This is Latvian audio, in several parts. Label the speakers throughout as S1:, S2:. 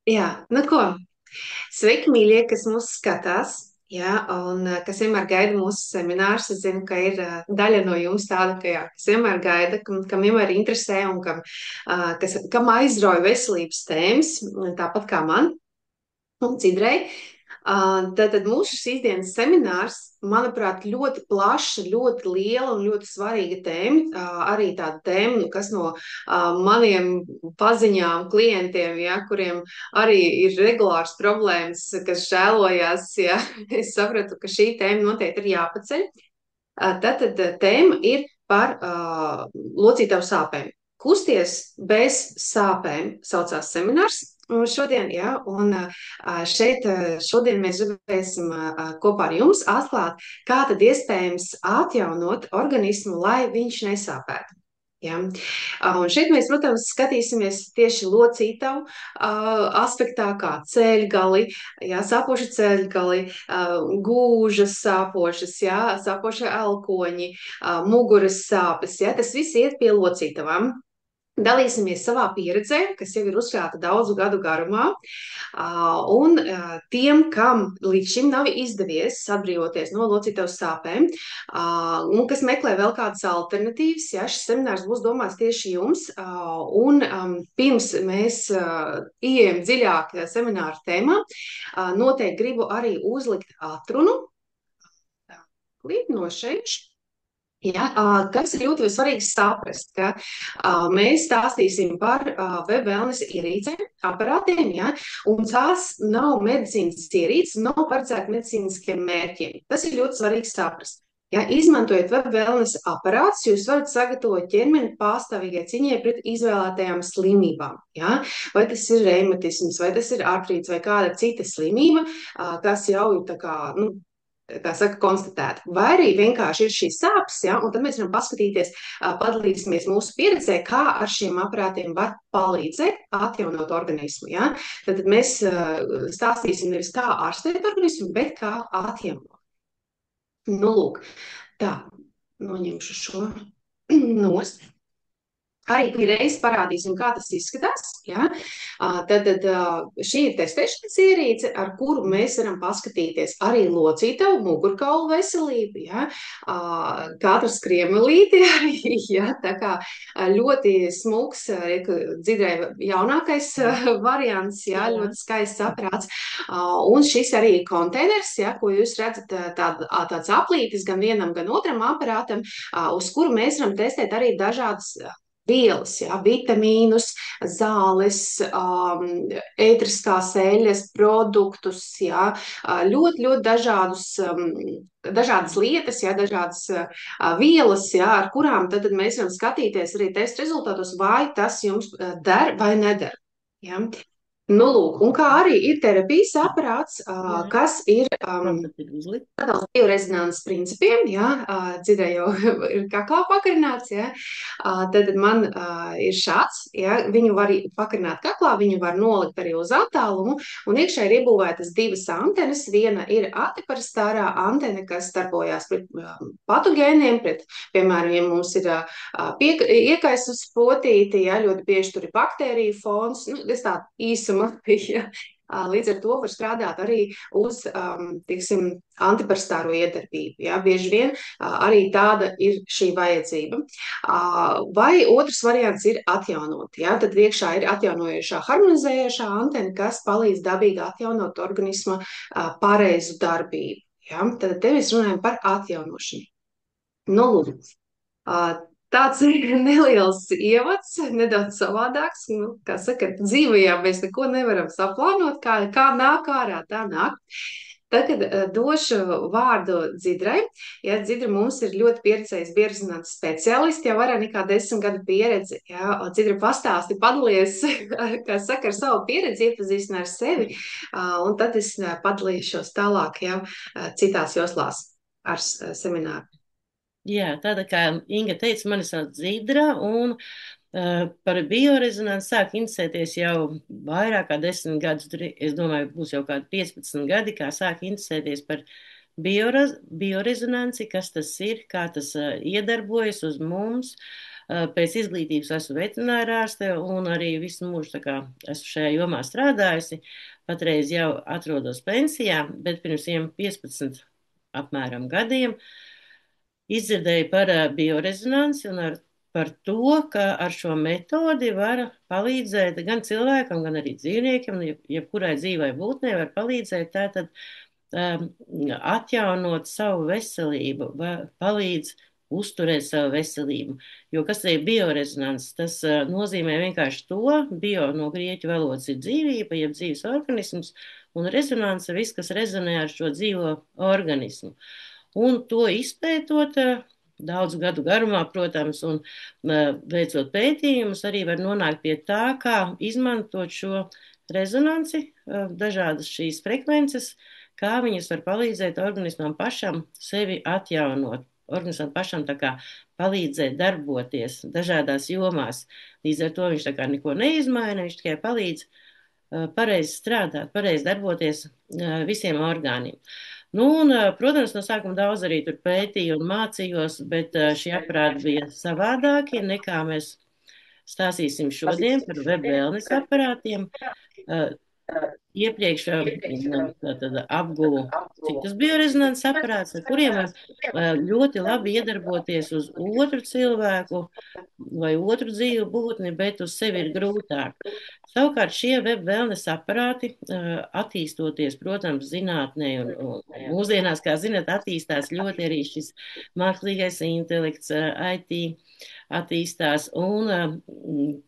S1: Jā, nu ko, sveiki, mīļie, kas mūs skatās, jā, un kas vienmēr gaida mūsu seminārus. Es zinu, ka ir daļa no jums tāda, ka jā, kas vienmēr gaida, kam vienmēr interesē un kam aizrauja veselības tēmas, tāpat kā man un Cidrei. Tātad mūsu šīs dienas seminārs, manuprāt, ļoti plaša, ļoti liela un ļoti svarīga tēma. Arī tāda tēma, nu, kas no maniem paziņām klientiem, ja, kuriem arī ir regulārs problēmas, kas žēlojās, ja, es sapratu, ka šī tēma noteikti ir jāpaceļ. Tātad tēma ir par locītavu sāpēm. Kusties bez sāpēm saucās seminārs. Un šodien, jā, un šeit šodien mēs gribēsim kopā ar jums atklāt, kā tad iespējams atjaunot organismu, lai viņš nesāpētu. Ja? Un šeit mēs, protams, skatīsimies tieši locītavu aspektā, kā ceļgali, jā, sāpoši ceļgali, gūžas sāpošas, jā, sāpoši elkoņi, muguras sāpes, jā, tas viss iet pie locītavām. Dalīsimies savā pieredzē, kas jau ir uzkrāta daudzu gadu garumā, un tiem, kam līdz šim nav izdevies atbrīvoties no locītavas sāpēm, un kas meklē vēl kādas alternatīvas, ja šis seminārs būs domāts tieši jums, un pirms mēs ieejam dziļāk semināru tēmā, noteikti gribu arī uzlikt atrunu, no šeit. Ja, kas ir ļoti svarīgi saprast, ka mēs stāstīsim par web wellness ierīcēm, aparātiem, ja, un tās nav medicīnas ierīces, nav paredzēta medicīniskiem mērķiem. Tas ir ļoti svarīgi saprast. Ja, izmantojot web wellness aparātus, jūs varat sagatavot ķermeni pastāvīgai ciņai pret izvēlētajām slimībām. Ja? Vai tas ir reumatisms, vai tas ir artrīts, vai kāda cita slimība, kas jau ir tā kā, nu, kā saka, konstatēta. Vai arī vienkārši ir šīs sāpes, ja, un tad mēs varam paskatīties, padalīsimies mūsu pieredzē, kā ar šiem aparātiem var palīdzēt atjaunot organismu. Ja. Tad mēs stāstīsim nevis kā ārstēt organismu, bet kā atjaunot. Nu, lūk, tā, noņemšu šo nost. Arī reiz parādīsim, kā tas izskatās. Ja? Tad šī ir testēšanas ierīce, ar kuru mēs varam paskatīties arī locītavu, mugurkaulu veselību, ja? Katru skriemelīti arī, ja? Tā kā ļoti smuks, Dzidrai jaunākais variants, ja? Ļoti skaists aparāts. Un šis arī ir konteiners, ja? Ko jūs redzat, tāds aplītis gan vienam, gan otram aparātam, uz kuru mēs varam testēt arī dažādas vielas, ja, vitamīnus, zāles, ētriskās eļļas, produktus, ja, ļoti dažādas lietas, ja, dažādas vielas, ja, ar kurām tad mēs varam skatīties arī testu rezultātos, vai tas jums der vai neder. Ja. Nu, lūk, un kā arī ir terapijas aparāts, kas ir biorezonanses principiem, ja, Dzidrai jau ir kaklā pakarināts, ja, tad man ir šāds, ja, viņu var pakarināt kaklā, viņu var nolikt arī uz attālumu, un iekšā ir iebūvētas divas antenas, viena ir antiparastārā antena, kas darbojās pret patogēniem, pret, piemēram, ja mums ir iekaisus potīti, ja, ļoti bieži tur ir baktēriju fons, nu, es tā īsumā, ja. Līdz ar to var strādāt arī uz, tiksim, antiparastāro iedarbību. Ja? Bieži vien arī tāda ir šī vajadzība. Vai otrs variants ir atjaunot. Ja? Tad iekšā ir atjaunojošā harmonizējošā antena, kas palīdz dabīgi atjaunot organisma pareizu darbību. Ja? Tad te mēs runājam par atjaunošanu. Nu, lūdzu. Tāds ir neliels ievads, nedaudz savādāks. Nu, kā saka, dzīvajā mēs neko nevaram saplānot, kā nāk ārā, tā nāk. Tagad došu vārdu Dzidrai. Ja, Dzidra mums ir ļoti pieredzējis biorezonanses speciālisti, jau vairāk nekā 10 gadu pieredzi. Ja, Dzidra pastāsti, padalies, kā saka, ar savu pieredzi, iepazīstina ar sevi, un tad es padalīšos tālāk jau citās joslās ar semināru.
S2: Jā, tāda kā Inga teica, mani sauc Dzidra, un par biorezonanci sāk interesēties jau vairāk kā 10 gadus. Es domāju, būs jau kādi 15 gadi, kā sāk interesēties par biorezonanci, kas tas ir, kā tas iedarbojas uz mums. Pēc izglītības esmu veterinārārste un arī visu mūžu tā kā esmu šajā jomā strādājusi. Patreiz jau atrodos pensijā, bet pirms 15 apmēram gadiem izdzirdēju par biorezonansi un par to, ka ar šo metodi var palīdzēt gan cilvēkam, gan arī dzīvniekiem, jebkurai dzīvai būtnei var palīdzēt tātad atjaunot savu veselību, palīdz uzturēt savu veselību. Jo kas ir biorezonanss? Tas nozīmē vienkārši to, bio no grieķu valodas ir dzīvība, jeb dzīves organisms, un rezonanse viss, kas rezonē ar šo dzīvo organismu. Un to izpētot daudzu gadu garumā, protams, un veicot pētījumus, arī var nonākt pie tā, kā izmantot šo rezonanci, dažādas šīs frekvences, kā viņas var palīdzēt organismam pašam sevi atjaunot. Organismam pašam tā kā palīdzēt darboties dažādās jomās. Līdz ar to viņš tā kā neko neizmaina, viņš tikai palīdz pareizi strādāt, pareizi darboties visiem orgāniem. Nu, un, protams, no sākuma daudz arī tur pētīju un mācījos, bet šie aparāti bija savādākie nekā mēs stāstīsim šodien par web wellness aparātiem. Iepriekš apguvu citus biorezonanses aparātus, ar kuriem var ļoti labi iedarboties uz otru cilvēku vai otru dzīvu būtni, bet uz sevi ir grūtāk. Savukārt šie web wellness aparāti, attīstoties, protams, zinātnē un mūsdienās, kā zināt, attīstās ļoti arī šis mākslīgais intelekts, IT attīstās, un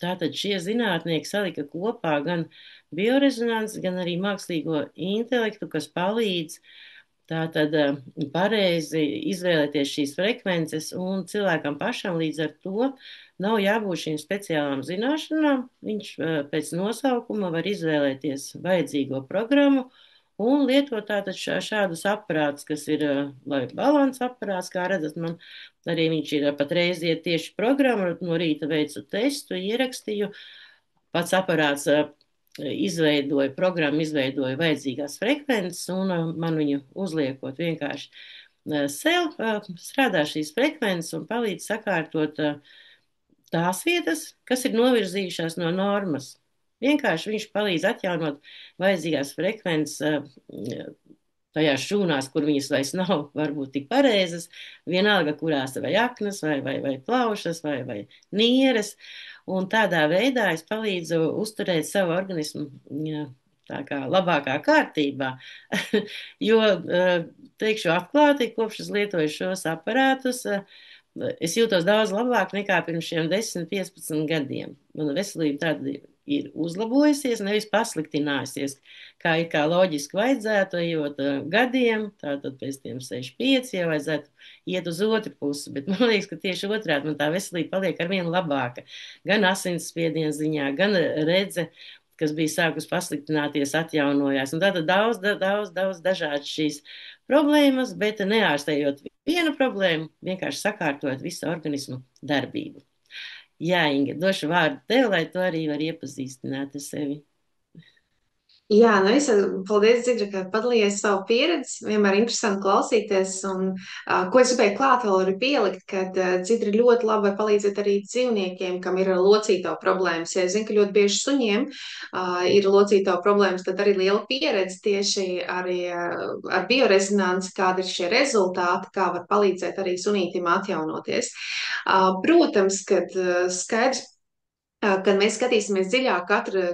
S2: tātad šie zinātnieki salika kopā gan biorezonanci, gan arī mākslīgo intelektu, kas palīdz tātad pareizi izvēlēties šīs frekvences, un cilvēkam pašam līdz ar to nav jābūt šīm speciālām zināšanām. Viņš pēc nosaukuma var izvēlēties vajadzīgo programmu un lietot tātad šādus aparātus, kas ir, lai balans aparāts, kā redzat, man arī viņš ir patreiz iet tieši programma, no rīta veicu testu, ierakstīju, pats aparāts programma izveidoja vajadzīgās frekvences, un man viņu uzliekot vienkārši sev, strādā šīs frekvences un palīdz sakārtot tās vietas, kas ir novirzījušās no normas. Vienkārši viņš palīdz atjaunot vajadzīgās frekvences tajās šūnās, kur viņas vairs nav varbūt tik pareizas, vienalga, kurās vai aknas, vai plaušas, vai nieres, un tādā veidā es palīdzu uzturēt savu organismu tā kā labākā kārtībā, jo, teikšu atklāti, kopš es lietoju šos aparātus, es jūtos daudz labāk nekā pirms šiem 10-15 gadiem. Mana veselība tāda ir uzlabojusies, nevis pasliktinājusies, kā loģiski vajadzētu, ejot gadiem, tātad pēc tiem 65 jau vajadzētu iet uz otru pusi, bet man liekas, ka tieši otrādi man tā veselība paliek arvien labāka, gan asinsspiediena ziņā, gan redze, kas bija sākus pasliktināties, atjaunojās, un tātad daudz dažādas šīs problēmas, bet neārstējot vienu problēmu, vienkārši sakārtojot visu organismu darbību. Jā, Inga, došu vārdu tev, lai tu arī vari iepazīstināt ar sevi.
S1: Jā, nu es paldies, Dzidra, ka padalījies savu pieredzi. Vienmēr interesanti klausīties. Un, ko es gribēju klāt vēl arī pielikt, kad Dzidra ļoti labi var palīdzēt arī dzīvniekiem, kam ir locīto problēmas. Ja es zinu, ka ļoti bieži suņiem ir locīto problēmas, tad arī liela pieredze tieši arī ar biorezonanci, kādi ir šie rezultāti, kā var palīdzēt arī sunītim atjaunoties. Protams, kad skaidrs. Kad mēs skatīsimies dziļāk,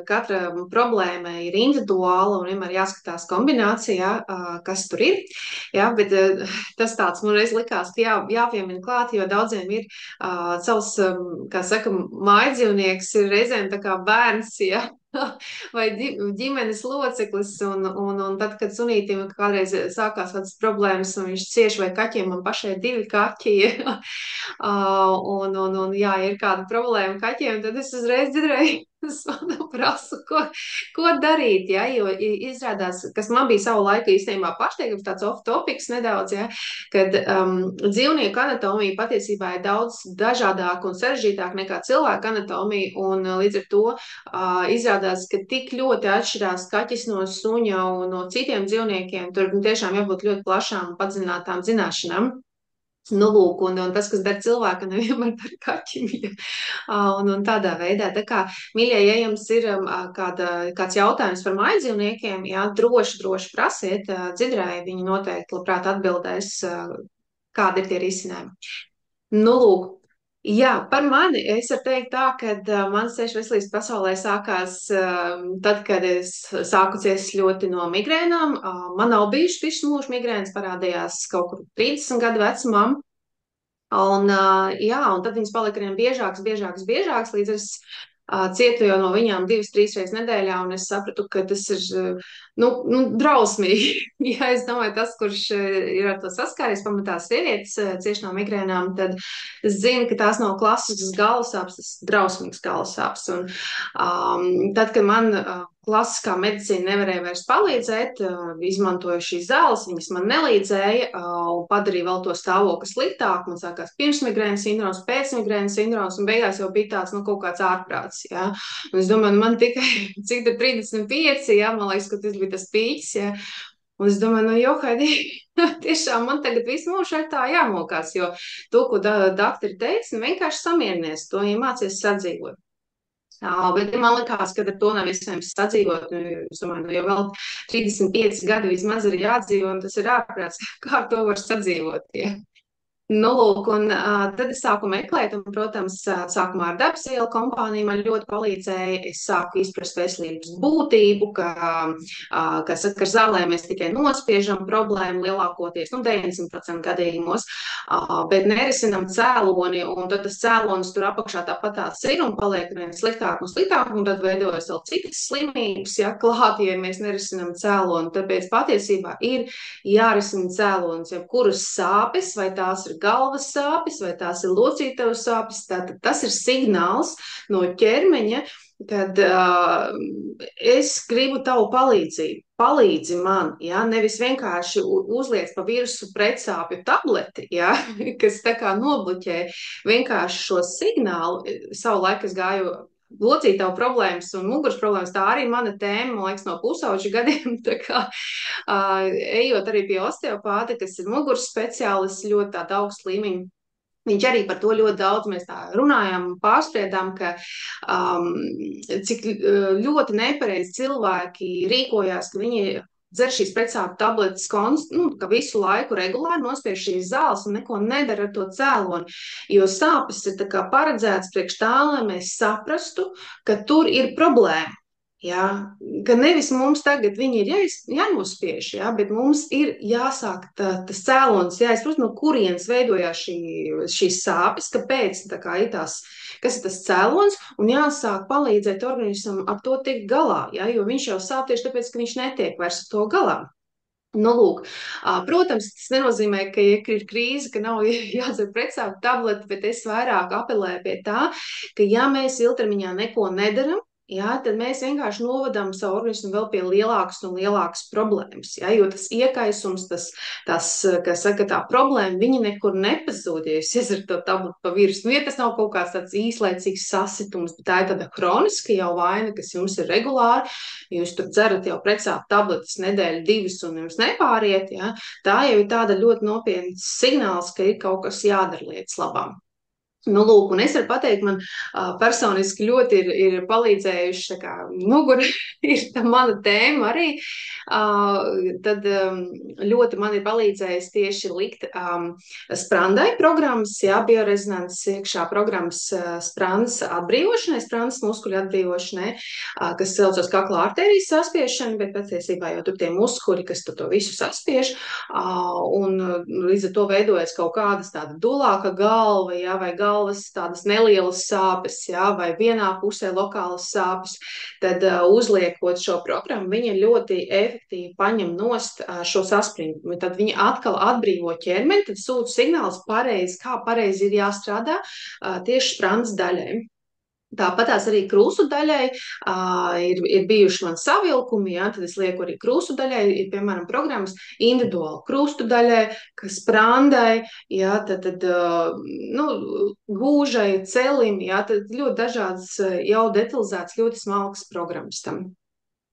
S1: katra problēma ir individuāla un vienmēr jāskatās kombinācijā, kas tur ir. Jā, bet tas tāds man reiz likās, ka jāpiemina klāt, jo daudziem ir savs, kā saka, mājdzīvnieks ir reizēm tā kā bērns, jā, vai ģimenes loceklis, un tad, kad sunītim kādreiz sākās kādas problēmas, un viņš cieši vai kaķiem, man pašai 2 kaķi, un jā, ir kāda problēma kaķiem, tad es uzreiz dzirdēju, prasu, ko darīt, ja, jo izrādās, kas man bija savu laiku īstenībā pašteikums, tāds off-topics nedaudz, ja, kad dzīvnieku anatomija patiesībā ir daudz dažādāk un sarežģītāk nekā cilvēku anatomija, un līdz ar to izrādās, ka tik ļoti atšķirās kaķis no suņa un no citiem dzīvniekiem, tur tiešām jābūt ļoti plašām un padziļinātām zināšanām. Nu, lūk, un tas, kas der cilvēkam, nevienmēr der kaķim. Ja. Un tādā veidā, tā kā, mīļie, ja jums ir kāds jautājums par mājdzīvniekiem, jā, droši prasiet Dzidrai, viņi noteikti labprāt atbildēs, kādi ir tie risinājumi. Nu, lūk, jā, par mani es varu teikt tā, ka mans ceļš veselības pasaulē sākās tad, kad es sāku ciest ļoti no migrēnām. Man nav bijušas visu mūžu migrēnas, parādījās kaut kur 30 gadu vecumā. Jā, un tad viņas palika arvien biežākas, līdz es cietu jau no viņām 2, 3 reizes nedēļā, un es sapratu, ka tas ir, drausmīgi. Ja es domāju, tas, kurš ir ar to saskāries, pamatā sievietes cieši no migrēnām, tad es zinu, ka tās nav klasiskas galvasāpes, tas ir drausmīgs galvasāpes. Un tad, kad man klasiskā medicīna nevarēja vairs palīdzēt, izmantoju šīs zāles, viņas man nelīdzēja un padarīja vēl to stāvokli sliktāk. Man sākās pirmsmigrēnas sindroms, pēcmigrēnas sindroms, un beigās jau bija tāds, kaut kāds ārprāts. Ja? Un es domāju, man tikai, cik tur 35, ja? Man liekas, ka tas bija tas pīķis. Ja? Un es domāju, Johaidī, tiešām man tagad visu mūžu ar tā jāmokās, jo to, ko doktori teica, vienkārši samierinies to, ja mācies sadzīvot. Bet man liekas, ka ar to nav iespējams sadzīvot. Es domāju, jau vēl 35 gadi vismaz ir jādzīvo, un tas ir ārprāts, kā ar to var sadzīvot. Ja? Nu, lūk, un tad es sāku meklēt, un, protams, sākumā ar dabasvielu kompāniju man ļoti palīdzēja. Es sāku izprast veselības būtību, ka saka, ar zālēm mēs tikai nospiežam problēmu lielākoties, 90% gadījumos, bet nerisinam cēloni, un tad tas cēlonis tur apakšā tāpatās ir un paliek vien sliktāk un sliktāk, un tad veidojas vēl citas slimības, ja klāt, ja mēs nerisinam cēloni. Tāpēc patiesībā ir jārisina cēlonis, ja kuras sāpes, vai tās ir galvas sāpes, vai tās ir locītavas sāpes, tad tas ir signāls no ķermeņa, kad es gribu tavu palīdzību. Palīdzi man, ja? Nevis vienkārši uzliec pa virsmu pretsāpju tableti, ja? Kas tā kā nobloķē vienkārši šo signālu. Savulaik es gāju locītavu problēmas un muguras problēmas, tā arī mana tēma, man liekas, no pusauģa gadiem, tā kā ejot arī pie osteopāta, kas ir muguras speciālists, ļoti tāda augsta līmeņa. Viņš arī par to ļoti daudz mēs tā runājām un pārspriedām, ka cik ļoti nepareizi cilvēki rīkojās, ka viņi dzer šīs pretsāpju tabletes ka visu laiku regulāri nospiež šīs zāles un neko nedara ar to cēloni. Jo sāpes ir tā kā paredzētas priekš tā, lai mēs saprastu, ka tur ir problēma. Ja, ka nevis mums tagad viņi ir jānospiež, ja, bet mums ir jāsāk tas cēlonis, jāizprot, no kurienes veidojās šīs sāpes, kāpēc tā kā ir tās, kas ir tas cēlonis, un jāsāk palīdzēt organismam ar to tikt galā, ja, jo viņš jau sāp tieši tāpēc, ka viņš netiek vairs ar to galā. Nu, lūk, protams, tas nenozīmē, ka ja ir krīze, ka nav jādzer pretsāpju tableti, bet es vairāk apelēju pie tā, ka ja mēs ilgtermiņā neko nedaram, jā, tad mēs vienkārši novadām savu organismu vēl pie lielākas un lielākas problēmas. Jā, jo tas iekaisums, kas saka, tā problēma, viņa nekur nepazūd, ja jūs iezrat to tableti pa virsmu. Ja tas nav kaut kāds tāds īslaicīgs sasitums, bet tā ir tāda hroniska jau vaina, kas jums ir regulāri, jūs tur dzerat jau pretsāpju tabletes nedēļu, 2 un jums nepāriet, jā, tā jau ir tāda ļoti nopietns signāls, ka ir kaut kas jādara lietas labām. Nu, lūk, un es varu pateikt, man personiski ļoti ir palīdzējuši, tā kā mugura ir tā mana tēma arī, tad ļoti man ir palīdzējis tieši likt sprandai programmas, jā, biorezonanses iekšā programmas sprandas atbrīvošanai, sprandas muskuļu atbrīvošanai, kas saucas kakla arterijas saspiešana, bet patiesībā jau tur tie muskuļi, kas tur to visu saspiež, un līdz ar to veidojas kaut kādas tāda dulāka galva, jā, vai galvas tādas nelielas sāpes, jā, vai vienā pusē lokālas sāpes, tad uzliekot šo programmu, viņa ļoti efektīvi paņem nost šo saspringumu. Tad viņa atkal atbrīvo ķermeni, tad sūta signāls pareizi, kā pareizi ir jāstrādā tieši sprandas daļai. Tāpatās arī krūsu daļai ir bijuši man savilkumi, jā, tad es lieku arī krūsu daļai, ir, piemēram, programmas individuāli krūstu daļai, kas sprandai, jā, tad gūžai, celim, jā, tad ļoti dažādas jau detalizētas, ļoti smalkas programmas tam.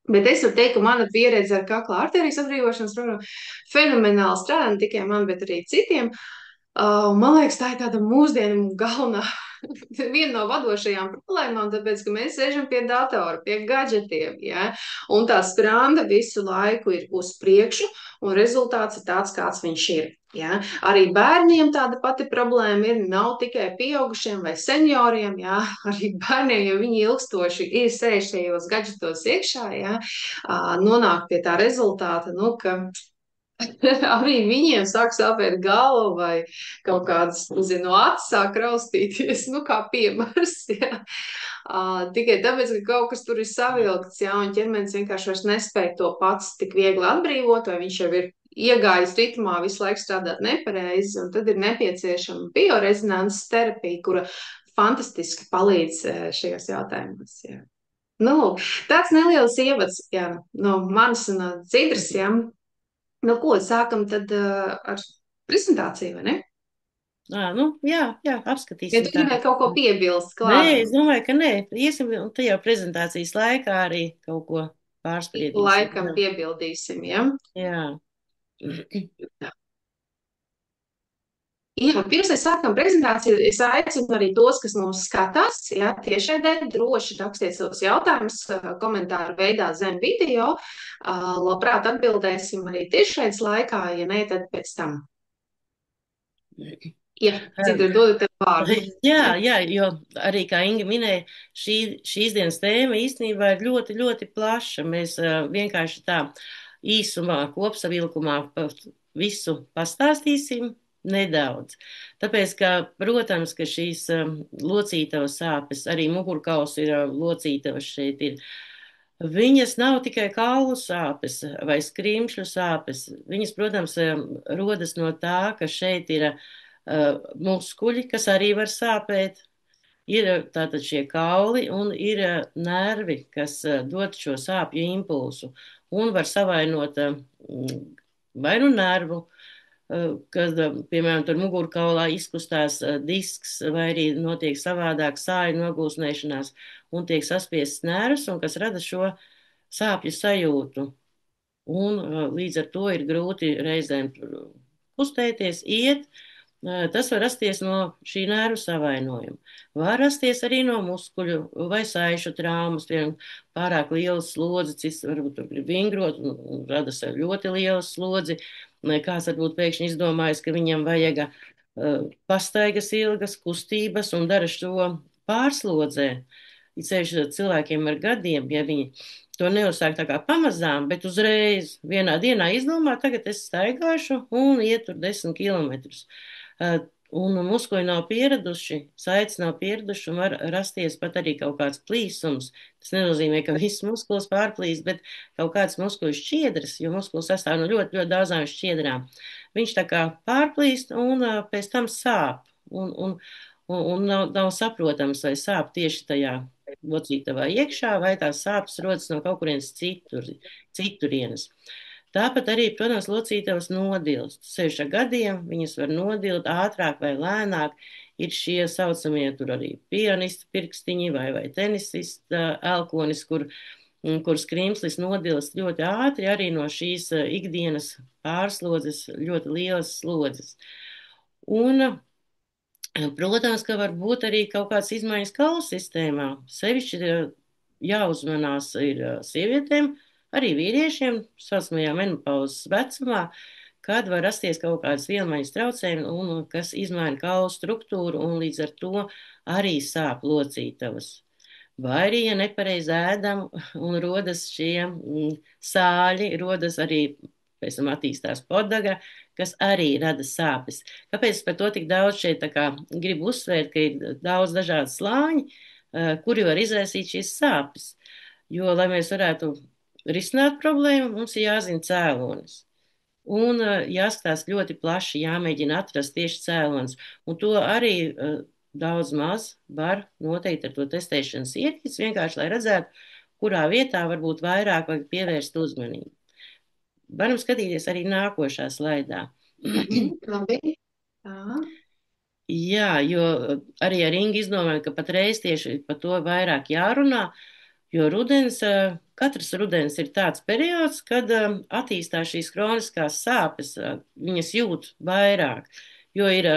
S1: Bet es varu teikt, ka mana pieredze ar kakla arterijas atbrīvošanas programmu fenomenāli strādā ne tikai man, bet arī citiem. Man liekas, tā ir tāda mūsdienu galvenā, viena no vadošajām problēmām, tāpēc, ka mēs sēžam pie datora, pie gadžetiem, ja, un tā spranda visu laiku ir uz priekšu, un rezultāts ir tāds, kāds viņš ir. Ja. Arī bērniem tāda pati problēma ir, nav tikai pieaugušiem vai senioriem, ja, arī bērniem, jo viņi ilgstoši ir sēž šajos gadžetos iekšā, ja, nonāk pie tā rezultāta, nu, ka arī viņiem sāk sāpēt galva vai kaut kādas, nezinu, acis sāk raustīties, nu, kā piemērs, jā. Tikai tāpēc, ka kaut kas tur ir savilkts, jā, un ķermenis vienkārši vairs nespēja to pats tik viegli atbrīvot, vai viņš jau ir iegājis ritmā, visu laiku strādāt nepareizi, un tad ir nepieciešama biorezonanses terapija, kura fantastiski palīdz šajos jautājumos, jā. Nu, lūk, tāds neliels ievads, jā, no manas un no Dzidras, jā. Nu, ko sākam tad ar prezentāciju, vai ne?
S2: Jā,
S1: Ja
S2: apskatīsim
S1: tu
S2: tā.
S1: gribēji kaut ko piebilst
S2: Nē,
S1: klāt,
S2: es domāju, ka nē. Iesim, un te jau prezentācijas laikā arī kaut ko
S1: ik
S2: pārspriedīsim.
S1: laikam
S2: Jā.
S1: piebildīsim, ja?
S2: Jā.
S1: Jā, pirms mēs sākam prezentāciju, es aicinu arī tos, kas mums skatās, ja, tiešraidē, droši rakstiet savus jautājumus komentāru veidā zem video. Labprāt atbildēsim arī tiešraides laikā, ja nē, tad pēc tam. Ja, Dzidra, dodu tev vārdu.
S2: Jā, jo arī, kā Inga minēja, šīs dienas tēma īstenībā ir ļoti, ļoti plaša. Mēs vienkārši tā īsumā, kopsavilkumā visu pastāstīsim nedaudz. Tāpēc, ka, protams, ka šīs locītavas sāpes, arī mugurkauls ir locītavas šeit ir. Viņas nav tikai kaulu sāpes vai skrimšļu sāpes. Viņas, protams, rodas no tā, ka šeit ir muskuļi, kas arī var sāpēt. Ir tātad šie kauli un ir nervi, kas dod šo sāpju impulsu un var savainot vai nu nervu, kad, piemēram, tur mugurkaulā izkustās disks vai arī notiek savādāk sāļu nogūsnēšanās un tiek saspiests nervs un kas rada šo sāpju sajūtu. Un līdz ar to ir grūti reizēm kustēties, iet. Tas var rasties no šī nervu savainojuma. Var rasties arī no muskuļu vai saišu traumas, piemēram, pārāk liela slodze, cits varbūt tur grib vingrot un rada sev ļoti lielu slodzi. Kāds varbūt pēkšņi izdomājis, ka viņam vajag pastaigas ilgas kustības un dara šo pārslodzē. Ir ceļš cilvēkiem ar gadiem, ja viņi to neuzsāk tā kā pamazām, bet uzreiz vienā dienā izdomā, tagad es staigāšu un ietur 10 kilometrus. Un muskuļi nav pieraduši, saites nav pieraduši un var rasties pat arī kaut kāds plīsums. Tas nenozīmē, ka viss muskulis pārplīst, bet kaut kāds muskuļu šķiedras, jo muskulis sastāv no ļoti, ļoti daudzām šķiedrām. Viņš tā kā pārplīst un pēc tam sāp. Un nav saprotams, vai sāp tieši tajā locītavā iekšā, vai tās sāpes rodas no kaut kurienes citurienes. Tāpat arī, protams, locītavas nodilst. 6 gadiem viņas var nodilt ātrāk vai lēnāk. Ir šie saucamie tur arī pianista pirkstiņi vai tenisista elkonis, kur skrimslis nodilst ļoti ātri arī no šīs ikdienas pārslodzes, ļoti lielas slodzes. Un protams, ka var būt arī kaut kādas izmaiņas kaulu sistēmā. Sevišķi jāuzmanās ir sievietēm, arī vīriešiem, saucamajā menopauzes vecumā, kad var rasties kaut kādas vielmaiņas traucējumi, un kas izmaina kaulu struktūru, un līdz ar to arī sāp locītavas. Vai arī, ja nepareizi ēdam un rodas šie sāļi, rodas arī pēc tam attīstās podaga, kas arī rada sāpes. Kāpēc par to tik daudz šeit tā kā gribu uzsvērt, ka ir daudz dažādu slāņi, kuri var izraisīt šīs sāpes. Jo, lai mēs varētu risināt problēmu, mums ir jāzina cēlonis. Un jāskatās ļoti plaši, jāmēģina atrast tieši cēlonis. Un to arī daudz maz var noteikt ar to testēšanas ierīci, vienkārši, lai redzētu, kurā vietā varbūt vairāk vajag pievērst uzmanību. Varam skatīties arī nākošā slaidā.
S1: Labi. Tā.
S2: Jā, jo arī ar Ingu izdomāju, ka patreiz tieši par to vairāk jārunā, jo katrs rudens ir tāds periods, kad attīstās šīs kroniskās sāpes, viņas jūt vairāk. jo ir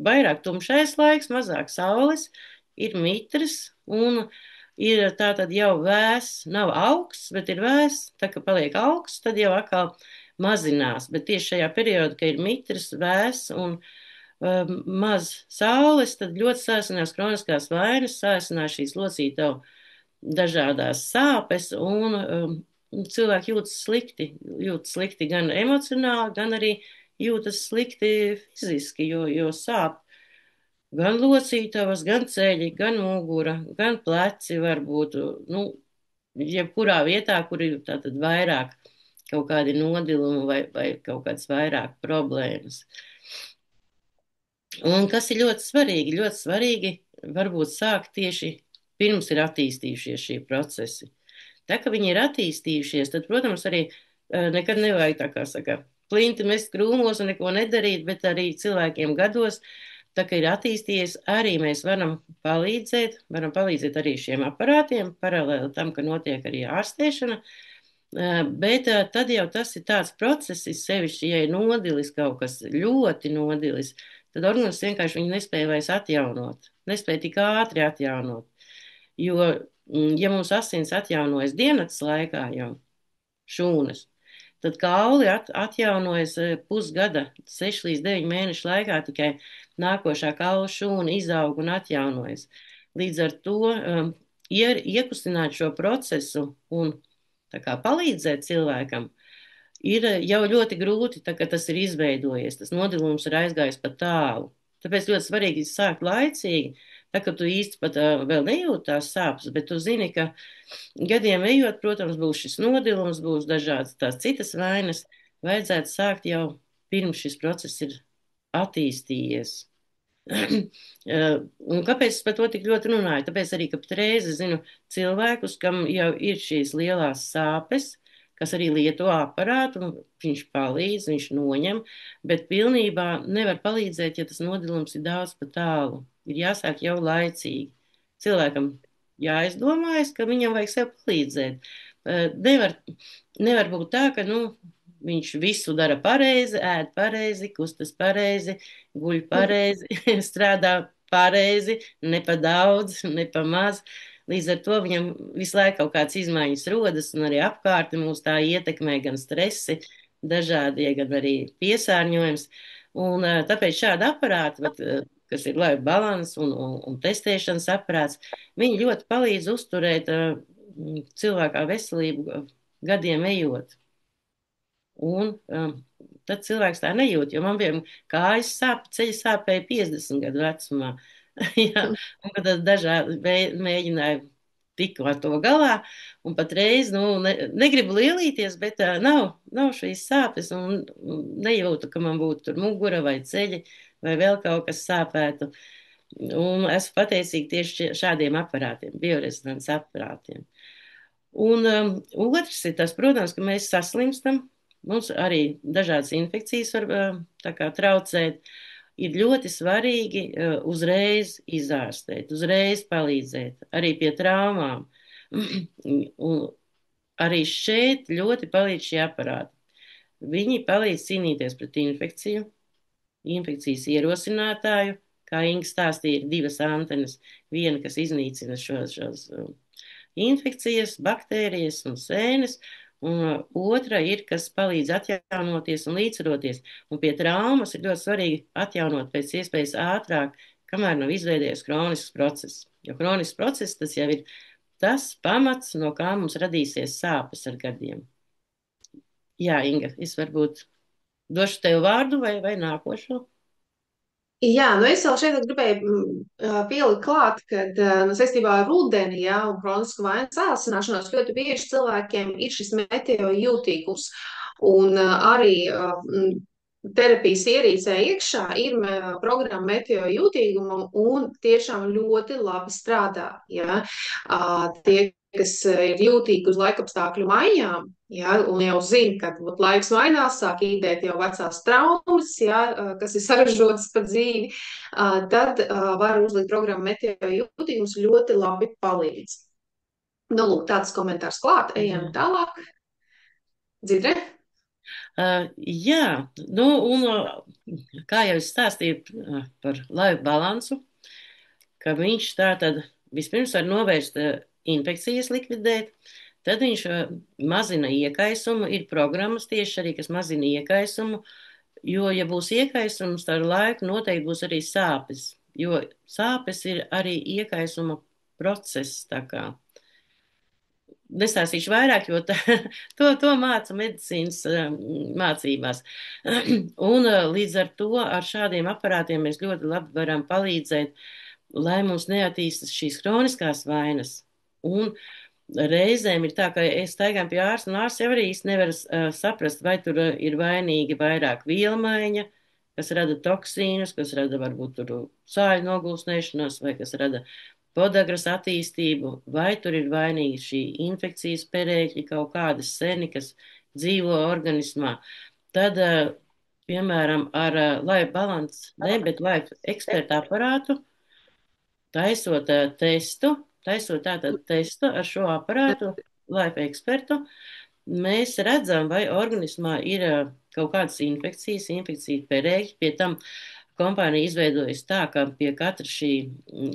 S2: vairāk tumšais laiks, mazāk saules, ir mitrs un ir tā tad jau vēss, nav augsts, bet ir vēss, tā kā paliek augsts, tad jau atkal mazinās, bet tieši šajā periodā, kad ir mitrs, vēss un maz saules, tad ļoti sāsinās kroniskās vainas, sāsinās šīs locītavu dažādās sāpes un cilvēki jūtas slikti gan emocionāli, gan arī jūtas slikti fiziski, jo sāp gan locītavas, gan ceļi, gan mugura, gan pleci varbūt, nu, jebkurā vietā, kur ir tātad vairāk kaut kādi nodilumi vai kaut kādas vairāk problēmas. Un kas ir ļoti svarīgi? Ļoti svarīgi varbūt sākt tieši pirms ir attīstījušies šie procesi. Tā kā viņi ir attīstījušies, tad, protams, arī nekad nevajag tā kā saka, plinti mest krūmos un neko nedarīt, bet arī cilvēkiem gados, tā kā ir attīstījies, arī mēs varam palīdzēt arī šiem aparātiem, paralēli tam, ka notiek arī ārstēšana. Bet tad jau tas ir tāds process, sevišķi, ja ir nodilis kaut kas ļoti nodilis, tad organisms vienkārši viņu nespēja vairs atjaunot, nespēja tik ātri atjaunot. Jo, ja mums asins atjaunojas dienas laikā jau šūnas, tad kauli atjaunojas pusgada, 6 līdz 9 mēnešu laikā tikai nākošā kaula šūna izaug un atjaunojas. Līdz ar to iekustināt šo procesu un tā kā palīdzēt cilvēkam ir jau ļoti grūti, tā, kad tas ir izveidojies, tas nodilums ir aizgājis pa tālu. Tāpēc ļoti svarīgi sākt laicīgi, tā ka tu īsti pat vēl nejūti tās sāpes, bet tu zini, ka gadiem ejot, protams, būs šis nodilums, būs dažādas tās citas vainas, vajadzētu sākt jau pirms šis process ir attīstījies. Un kāpēc es par to tik ļoti runāju? Tāpēc arī, ka patreiz es zinu cilvēkus, kam jau ir šīs lielās sāpes, kas arī lieto aparātu, un viņš palīdz, viņš noņem, bet pilnībā nevar palīdzēt, ja tas nodilums ir daudz pa tālu. Ir jāsāk jau laicīgi. Cilvēkam jāizdomājas, ka viņam vajag sev palīdzēt. Nevar būt tā, ka, nu, viņš visu dara pareizi, ēd pareizi, kustas pareizi, guļ pareizi, strādā pareizi, ne pa daudz, ne pa maz. Līdz ar to viņam visu laiku kaut kādas izmaiņas rodas, un arī apkārtni mūs tā ietekmē gan stresi, dažādie, gan arī piesārņojums. Un tāpēc šādi aparāti, kas ir live balans un testēšanas aparāts, viņi ļoti palīdz uzturēt cilvēkā veselību gadiem ejot. Un tad cilvēks tā nejūt, jo man bija kājas sāp, ceļa sāpēja 50 gadu vecumā. Jā, un tad dažādi mēģināja tiku ar to galā, un patreiz, nu, negribu lielīties, bet nav šīs sāpes, un nejūtu, ka man būtu tur mugura vai ceļi, vai vēl kaut kas sāpētu. Un esmu pateicīga tieši šādiem aparātiem, biorezonanses aparātiem. Un otrs ir tas, protams, ka mēs saslimstam, mums arī dažādas infekcijas var tā kā traucēt. Ir ļoti svarīgi uzreiz izārstēt, uzreiz palīdzēt, arī pie traumām. Un arī šeit ļoti palīdz šie aparāti. Viņi palīdz cīnīties pret infekciju, infekcijas ierosinātāju, kā Inga stāstīja, ir 2 antenas, viena, kas iznīcina šos infekcijas, baktērijas un sēnes, un otra ir, kas palīdz atjaunoties un līdzsvaroties. Un pie traumas ir ļoti svarīgi atjaunot pēc iespējas ātrāk, kamēr nav izveidojies kronisks process. Jo kronisks process tas jau ir tas pamats, no kā mums radīsies sāpes ar gadiem. Jā, Inga, es varbūt došu tev vārdu vai nākošo.
S1: Jā, nu es vēl šeit gribēju pielikt klāt, ka nu, saistībā ar rudeni, jā, un kronisku vainas sāsināšanos ļoti bieži cilvēkiem ir šis meteo jūtīgums. Un arī terapijas ierīcē iekšā ir programma meteo jūtīgumam un tiešām ļoti labi strādā. Jā. Tie, kas ir jūtīgi uz laikapstākļu maiņām, ja, un jau zina, ka laiks mainās, sāk īdēt jau vecās traumas, ja, kas ir saražotas pa dzīvi, tad var uzlikt programmu meteo jūtīgums ļoti labi palīdz. Nu, lūk, tāds komentārs klāt, ejam tālāk. Dzidre?
S2: Jā, nu, un kā jau es stāstīju par laivu balansu, ka viņš tā tad vispirms var novērst infekcijas, likvidēt, tad viņš mazina iekaisumu, ir programmas tieši arī, kas mazina iekaisumu, jo, ja būs iekaisums, tad ar laiku noteikti būs arī sāpes, jo sāpes ir arī iekaisuma process, tā kā. Nestāstīšu vairāk, jo to māca medicīnas mācībās. Un līdz ar to ar šādiem aparātiem mēs ļoti labi varam palīdzēt, lai mums neattīstas šīs kroniskās vainas. Un reizēm ir tā, ka es staigāju pie ārsta, un ārsts jau arī īsti nevar saprast, vai tur ir vainīgi vairāk vielmaiņa, kas rada toksīnus, kas rada varbūt tur sāļu nogulsnēšanos, vai kas rada podagras attīstību, vai tur ir vainīgi šī infekcijas perēkļi, kaut kādas seni, kas dzīvo organismā. Tad, piemēram, ar Life Balance, ne, bet Life Expert aparātu, taisot tātad testu ar šo aparātu, Life Expertu, mēs redzam, vai organismā ir kaut kādas infekcijas perēkļi, pie tam kompānija izveidojas tā, ka pie katra šī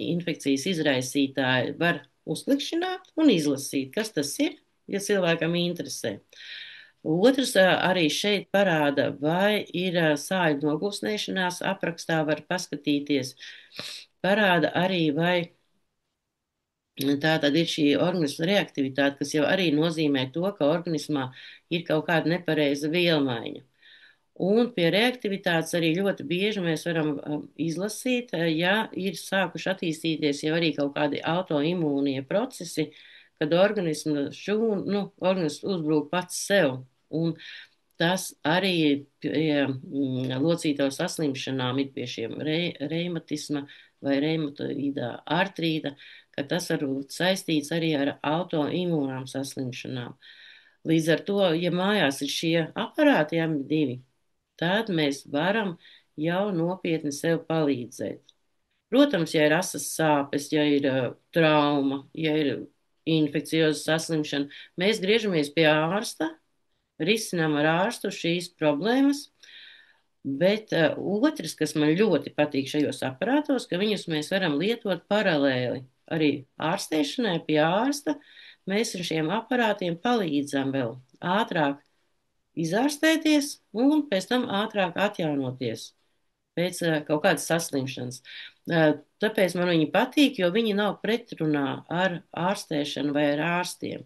S2: infekcijas izraisītāja var uzklikšķināt un izlasīt, kas tas ir, ja cilvēkam interesē. Otrs arī šeit parāda, vai ir sāļu nogulsnēšanās, aprakstā var paskatīties. Parāda arī, vai tā tad ir šī organisma reaktivitāte, kas jau arī nozīmē to, ka organismā ir kaut kāda nepareiza vielmaiņa. Un pie reaktivitātes arī ļoti bieži mēs varam izlasīt, ja ir sākuši attīstīties jau arī kaut kādi autoimūnie procesi, kad organisms uzbrūk pats sev. Un tas arī pie locītavu saslimšanām ir pie šiem reimatisma vai reimatoīdā artrīta, ka tas var būt saistīts arī ar autoimūnām saslimšanām. Līdz ar to, ja mājās ir šie aparāti, abi divi, tad mēs varam jau nopietni sev palīdzēt. Protams, ja ir asas sāpes, ja ir trauma, ja ir infekcioza saslimšana, mēs griežamies pie ārsta, risinām ar ārstu šīs problēmas, bet otrs, kas man ļoti patīk šajos aparātos, ka viņus mēs varam lietot paralēli. Arī ārstēšanai pie ārsta mēs ar šiem aparātiem palīdzam vēl ātrāk izārstēties un pēc tam ātrāk atjaunoties pēc kaut kādas saslimšanas. Tāpēc man viņi patīk, jo viņi nav pretrunā ar ārstēšanu vai ar ārstiem,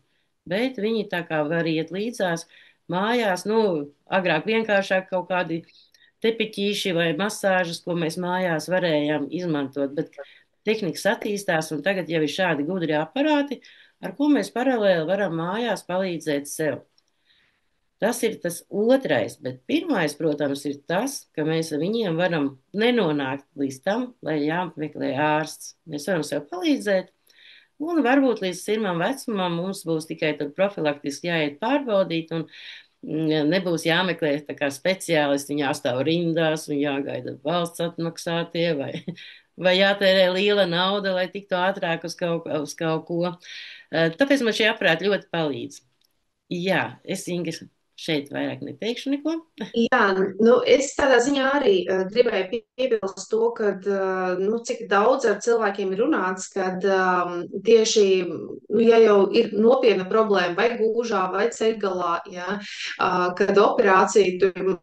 S2: bet viņi tā kā var iet līdzās mājās, agrāk vienkāršāk kaut kādi tepiķīši vai masāžas, ko mēs mājās varējām izmantot, bet tehnikas attīstās un tagad jau ir šādi gudri aparāti, ar ko mēs paralēli varam mājās palīdzēt sev. Tas ir tas otrais, bet pirmais, protams, ir tas, ka mēs ar viņiem varam nenonākt līdz tam, lai jāmeklē ārsts. Mēs varam sev palīdzēt, un varbūt līdz pirmam vecumam mums būs tikai tur profilaktiski jāiet pārbaudīt, un nebūs jāmeklē tā kā speciālisti, viņi jāstāv rindās un jāgaida valsts atmaksātie, vai jātērē liela nauda, lai tiktu ātrāk uz kaut ko. Tāpēc man šie aparāti ļoti palīdz. Jā, es, Inga, šeit vairāk neteikšu neko.
S1: Jā, es tādā ziņā arī gribēju piebilst to, ka, cik daudz ar cilvēkiem ir runāts, kad tieši, ja jau ir nopietna problēma vai gūžā vai ceļgalā, ja, kad operācija, tur,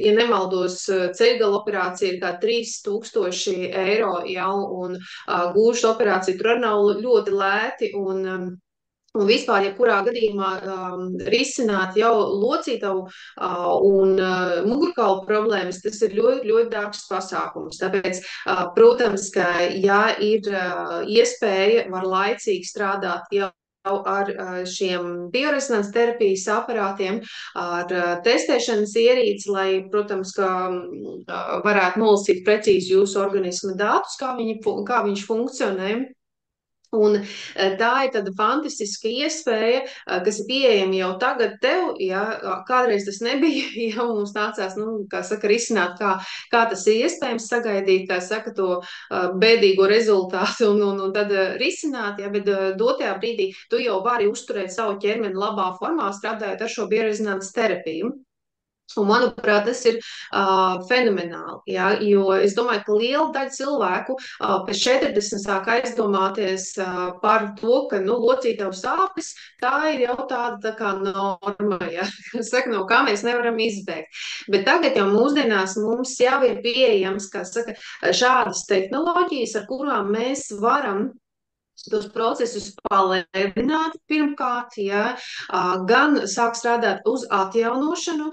S1: ja nemaldos, ceļgala operācija ir kā 3000 eiro, ja, un gūžas operācija tur arī nav ļoti lēti, un vispār, ja kurā gadījumā risināt jau locītavu un mugurkaulu problēmas, tas ir ļoti, ļoti dārgs pasākums. Tāpēc, protams, ka, ja ir iespēja, var laicīgi strādāt jau ar šiem biorezonanses terapijas aparātiem, ar testēšanas ierīci, lai, protams, ka varētu nolasīt precīzi jūsu organisma datus, kā viņš funkcionē. Un tā ir tāda fantastiska iespēja, kas ir pieejama jau tagad tev, ja kādreiz tas nebija, ja mums nācās, kā saka, risināt, kā tas ir iespējams sagaidīt, kā saka, to bēdīgo rezultātu un tad risināt, ja, bet dotajā brīdī tu jau vari uzturēt savu ķermeni labā formā, strādājot ar šo biorezonanses terapiju. Un, manuprāt, tas ir fenomenāli. Ja, jo es domāju, ka liela daļa cilvēku pēc 40 sāk aizdomāties par to, ka nu, locītavu sāpes tā ir jau tāda tā kā norma, ja, saka, no kā mēs nevaram izbēgt. Bet tagad jau mūsdienās mums jau ir pieejams, kā saka, šādas tehnoloģijas, ar kurām mēs varam tos procesus palēnināt pirmkārt, ja, gan sāk strādāt uz atjaunošanu,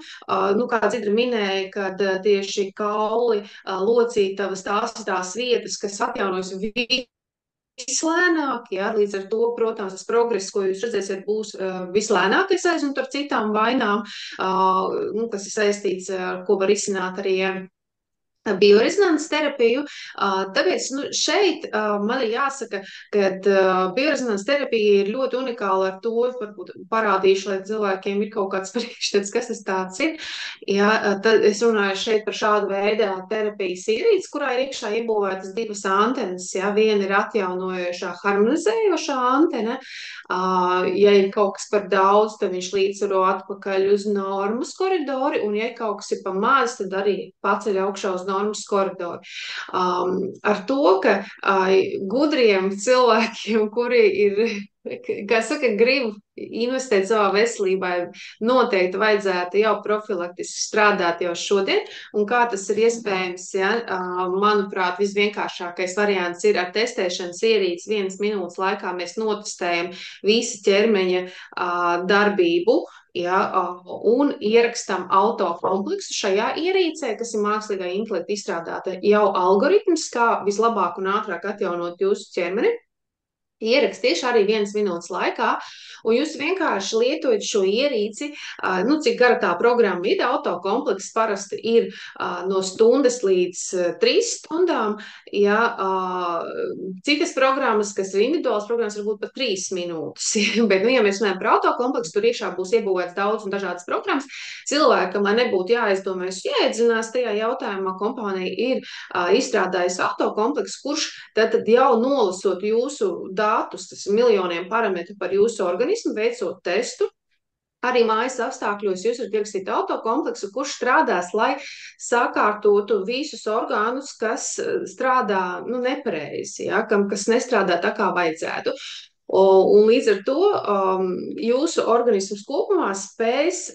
S1: nu, kā Dzidra minēja, kad tieši kauli, locītavas, tās vietas, kas atjaunojas vislēnāk, ja, līdz ar to, protams, tas progress, ko jūs redzēsiet, būs vislēnākais aizņemt ar citām vainām, nu, kas ir saistīts, ar ko var izsināt arī biorezonanses terapiju. Tāpēc nu, šeit man ir jāsaka, ka biorezonanses terapija ir ļoti unikāla ar to, varbūt parādīšu, lai cilvēkiem ir kaut kāds priekšstats, kas tas tāds ir. Ja, tad es runāju šeit par šādu veidu terapijas ierīci, kurā ir iekšā iebūvētas divas antenas. Ja, viena ir atjaunojošā, harmonizējošā antena. Ja ir kaut kas par daudz, tad viņš līdzsvaro atpakaļ uz normas koridori, un ja kaut kas ir pa maz, tad arī paceļ augšā uz normas koridoru. Ar to, ka gudriem cilvēkiem, kuri ir, kā saka, grib investēt savā veselībā, noteikti vajadzētu jau profilaktiski strādāt jau šodien, un kā tas ir iespējams, ja, manuprāt, visvienkāršākais variants ir ar testēšanas ierīci 1 minūtes laikā mēs notestējam visu ķermeņa darbību, ja, un ierakstam autokompleksu šajā ierīcē, kas ir mākslīgā intelekta izstrādāta jau algoritms, kā vislabāk un ātrāk atjaunot jūsu ķermeni. Ieraksts tieši arī 1 minūtes laikā, un jūs vienkārši lietojat šo ierīci, nu, cik gara tā programma ir, autokomplekss parasti ir no stundas līdz 3 stundām, ja citas programmas, kas ir individuālas programmas, varbūt pat 3 minūtes, bet, nu, ja mēs runājam par autokompleksu, tur iekšā būs iebūvēts daudz un dažādas programmas, cilvēkam, lai nebūtu jāaizdomājas, jāiedzinās tajā jautājumā, kompānija ir izstrādājusi autokompleksu, kurš tad jau nolasot jūsu datus, tas ir miljoniem parametru par jūsu organismu, veicot testu. Arī mājas apstākļos jūs varat ierakstīt autokompleksu, kurš strādās, lai sakārtotu visus orgānus, kas strādā nu, nepareizi, ja, kas nestrādā tā, kā vajadzētu. Un līdz ar to jūsu organisms kopumā spēs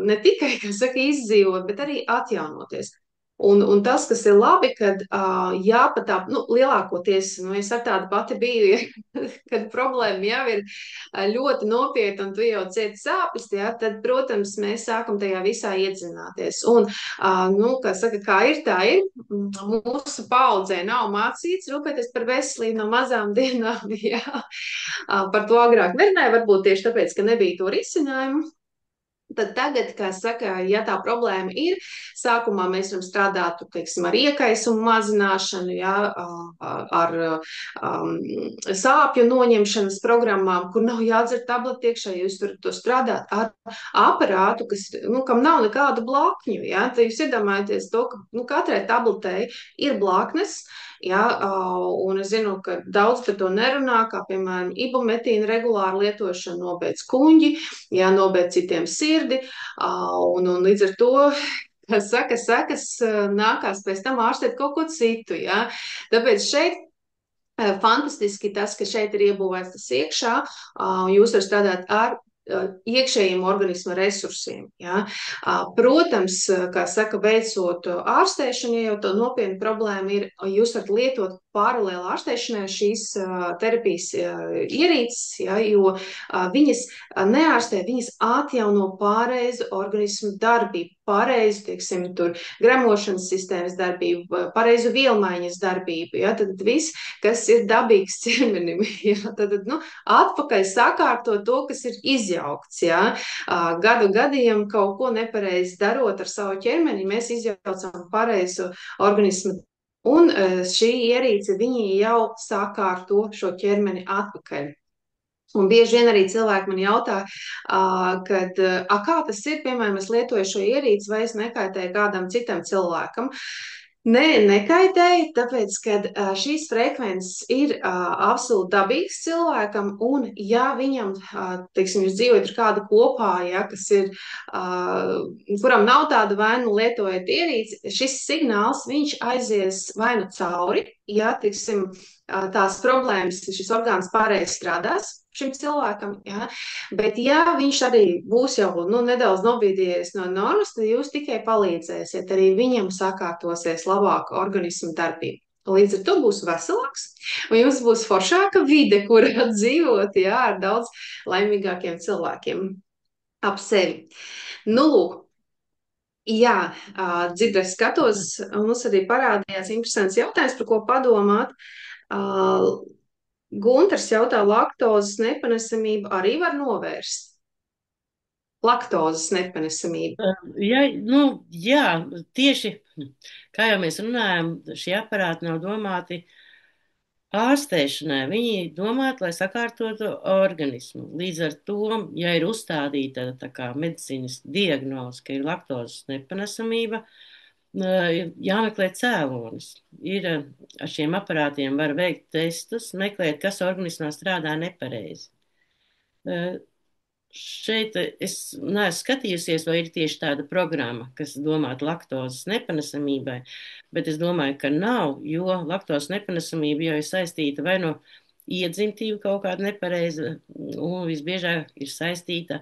S1: ne tikai, kā saka, izdzīvot, bet arī atjaunoties. Un tas, kas ir labi, kad jā, pat tā, nu, lielākoties, nu, es ar tādu pati biju, ja, kad problēma jau ir ļoti nopietna un tu jau cieti sāpes, jā, tad, protams, mēs sākam tajā visā iedzināties. Un, nu, kā saka, kā ir, tā ir. Mūsu paudzē nav mācīts rūpēties par veselību no mazām dienām, jā. Par to agrāk nerunāja, varbūt tieši tāpēc, ka nebija to risinājumu. Tad tagad, kā saka, ja tā problēma ir, sākumā mēs varam strādāt, teiksim, ar iekaisumu mazināšanu, ja, ar sāpju noņemšanas programmām, kur nav jādzer tableti iekšā, jūs varat to strādāt ar aparātu, kas, nu, kam nav nekādu blakņu, ja, tad jūs iedomājaties to, ka, nu, katrai tabletei ir blaknes, ja, un es zinu, ka daudz par to nerunā, kā, piemēram, ibumetīna regulāra lietošana nobeidz kuņģi, ja, nobeidz citiem sirdi, un līdz ar to, kas saka, sekas nākās pēc tam ārstēt kaut ko citu, ja. Tāpēc šeit fantastiski tas, ka šeit ir iebūvēts tas iekšā, jūs varat strādāt ar iekšējiem organisma resursiem. Ja? Protams, kā saka, veicot ārstēšanu, ja jau tā nopietna problēma ir, jūs varat lietot paralēli ārstēšanai šīs terapijas ierīces, ja? Jo viņas neārstē, viņas atjauno pareizu organismu darbību, pareizu, teiksim, tur gremošanas sistēmas darbību, pareizu vielmaiņas darbību, ja? Tad viss, kas ir dabīgs ķermenim, ja? Tad, nu, atpakaļ sakārto to, kas ir izjaukts, ja? Gadu gadiem kaut ko nepareizi darot ar savu ķermeni, mēs izjaucam pareizu organismu. Un šī ierīce, viņi jau sakārto šo ķermeni atpakaļ. Un bieži vien arī cilvēki man jautā, kā tas ir, piemēram, es lietoju šo ierīci, vai es nekaitēju kādam citam cilvēkam. Nē, nekaitēja, tāpēc, ka šīs frekvences ir absolūti dabīgas cilvēkam, un ja viņam, teiksim, jūs dzīvojat ar kādu kopā, ja, kas ir, kuram nav tāda vaina lietojot ierīci, šis signāls, viņš aizies vai nu cauri, ja, teiksim, tās problēmas, šis orgāns pārējais strādās šim cilvēkam, ja, bet, ja viņš arī būs jau nu, nedaudz nobīdījies no normas, tad jūs tikai palīdzēsiet. Arī viņam sakārtosies labāk organismu darbība. Līdz ar to būs veselāks, un jums būs foršāka vide, kur dzīvot, jā, ar daudz laimīgākiem cilvēkiem ap sevi. Nu, lūk, jā, dzirdēt, skatos, mums arī parādījās interesants jautājums, par ko padomāt. Gunters jautā, laktozes nepanesamību arī var novērst? Laktozes nepanesamību.
S2: Ja, nu, jā, tieši kā jau mēs runājam, šie aparāti nav domāti ārstēšanai. Viņi ir domāti, lai sakārtotu organismu. Līdz ar to, ja ir uzstādīta tā kā medicīnas diagnoze, ka ir laktozes nepanesamība, ir jāmeklē cēlonis. Ir ar šiem aparātiem var veikt testus, meklēt, kas organismā strādā nepareizi. Šeit es neesmu skatījusies, vai ir tieši tāda programma, kas domāta laktozes nepanesamībai, bet es domāju, ka nav, jo laktozes nepanesamība jau ir saistīta vai no iedzimtība kaut kāda nepareiza, un visbiežāk ir saistīta,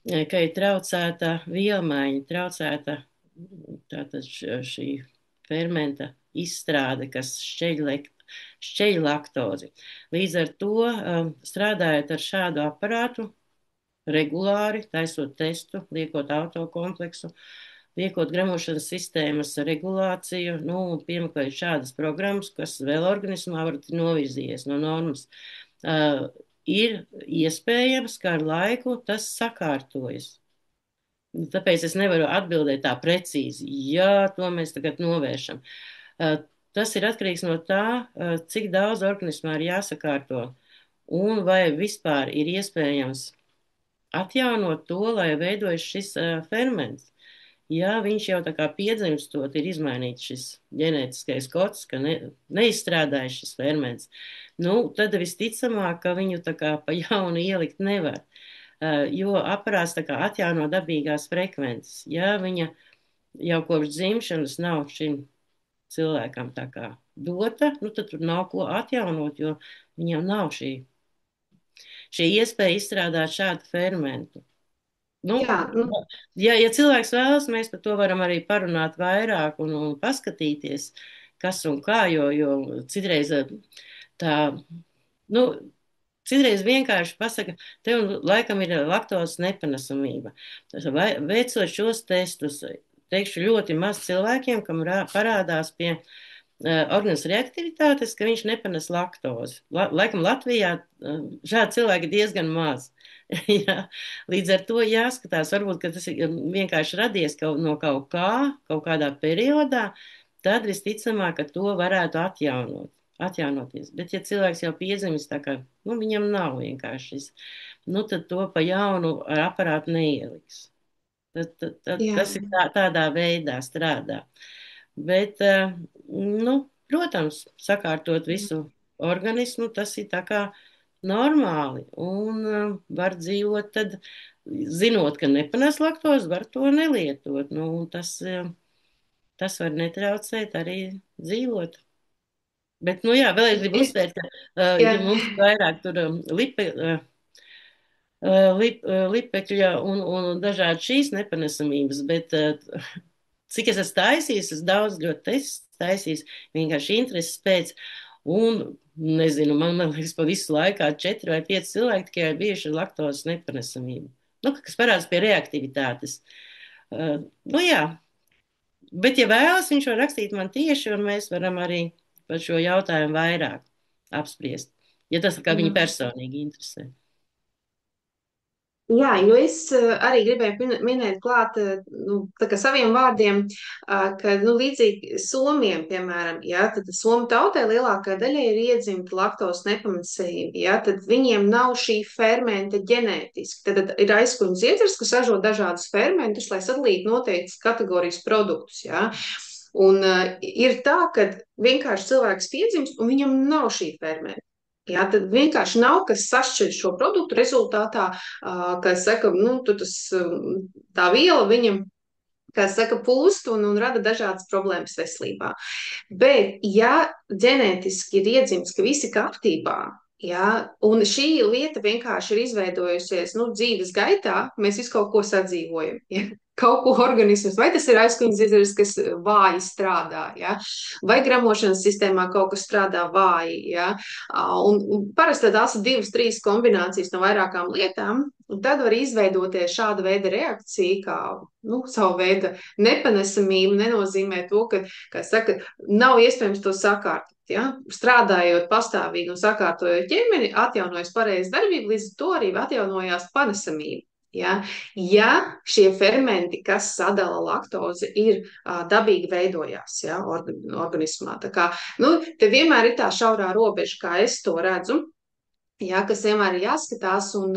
S2: ka ir traucēta vielmaiņa, traucēta tātad šī fermenta izstrāde, kas šķeļ laktozi. Līdz ar to, strādājot ar šādu aparātu, regulāri, taisot testu, liekot autokompleksu, liekot gremošanas sistēmas regulāciju, nu, piemeklējot šādas programmas, kas vēl organismā var novirzījies no normas. Ir iespējams, ka ar laiku tas sakārtojas. Tāpēc es nevaru atbildēt tā precīzi, ja to mēs tagad novēršam. Tas ir atkarīgs no tā, cik daudz organismā ir jāsakārto un vai vispār ir iespējams atjaunot to, lai veidojas šis ferments. Ja viņš jau tā kā piedzimstot ir izmainīts šis ģenētiskais kods, ka neizstrādājas šis ferments, nu, tad visticamāk, ka viņu tā kā pa jaunu ielikt nevar, jo aparāts tā kā atjauno dabīgās frekvences. Ja viņa jau kopš dzimšanas nav šim cilvēkam tā kā dota, nu, tad tur nav ko atjaunot, jo viņam nav šī iespēja izstrādāt šādu fermentu. Nu,
S1: Jā, nu,
S2: ja cilvēks vēlas, mēs par to varam arī parunāt vairāk un paskatīties, kas un kā, jo citreiz tā, nu, citreiz vienkārši pasaka, tev laikam ir laktozes nepanesamība. Veicot šos testus, teikšu ļoti maz cilvēkiem, kam parādās pie organismas reaktivitātes, ka viņš nepanes laktozi. Laikam Latvijā šādi cilvēki ir diezgan maz. Jā. Līdz ar to jāskatās, varbūt, ka tas ir vienkārši radies no kaut kā, kaut kādā periodā, tad visticamāk, ka to varētu atjaunoties. Bet, ja cilvēks jau piedzimis tā kā, nu, viņam nav vienkārši šis, nu, tad to pa jaunu ar aparātu neieliks.
S1: jā,
S2: Tas ir tādā veidā strādā. Bet, nu, protams, sakārtot visu organismu, tas ir tā kā normāli. Un var dzīvot, tad, zinot, ka nepanes laktozi, var to nelietot. Nu, tas var netraucēt arī dzīvot. Bet, nu jā, vēl es gribu
S1: es,
S2: uzsvērt, ka,
S1: jā,
S2: ja mums ir vairāk tur lipekļa un dažādi šīs nepanesamības, bet cik es esmu taisījis, es daudz ļoti testu taisījis, vienkārši intereses pēc, un nezinu, man liekas, pa visu laikā 4 vai 5 cilvēki tikai ir bijuši ar laktozes nepanesamību. Nu, kas parāds pie reaktivitātes. Nu jā, bet ja vēlas, viņš var rakstīt man tieši, un mēs varam arī par šo jautājumu vairāk apspriest, ja tas kā viņa
S1: jā.
S2: personīgi interesē.
S1: Jā, jo es arī gribēju minēt klāt, nu, tā kā saviem vārdiem, ka, nu, līdzīgi somiem, piemēram, jā, tad somu tautai lielākā daļa ir iedzimta laktos nepamatsība, jā, tad viņiem nav šī fermenta ģenētiski. Tad ir aizkuņas iedzers, kas ražo dažādus fermentus, lai sadalītu noteiktas kategorijas produktus, jā. Un ir tā, ka vienkārši cilvēks piedzimst, un viņam nav šī fermenta. Jā, tad vienkārši nav kas sašķeļ šo produktu rezultātā, kā saka, nu, tā viela viņam, kā saka, pūst un rada dažādas problēmas veselībā. Bet, ja ģenētiski ir iedzimts, ka viss ir kārtībā, jā, un šī lieta vienkārši ir izveidojusies, nu, dzīves gaitā, mēs visu kaut ko sadzīvojam, ja? Kaut ko organisms, vai tas ir aizkuņdzizars, kas vāji strādā, ja? Vai gramošanas sistēmā kaut kas strādā vāji, ja? Un parasti tās ir divas, trīs kombinācijas no vairākām lietām, un tad var izveidoties šāda veida reakcija, kā, nu, savu veidu nepanesamība nenozīmē to, ka, kā saka, nav iespējams to sakārtot. Ja? Strādājot pastāvīgi un sakārtojot ķermeni, atjaunojas pareiza darbība, līdz ar to arī atjaunojās panesamība. Ja? Ja šie fermenti, kas sadala laktozi, ir dabīgi veidojās, ja, organismā. Tā kā, nu, te vienmēr ir tā šaurā robeža, kā es to redzu. Jā, kas vienmēr ir jāskatās un,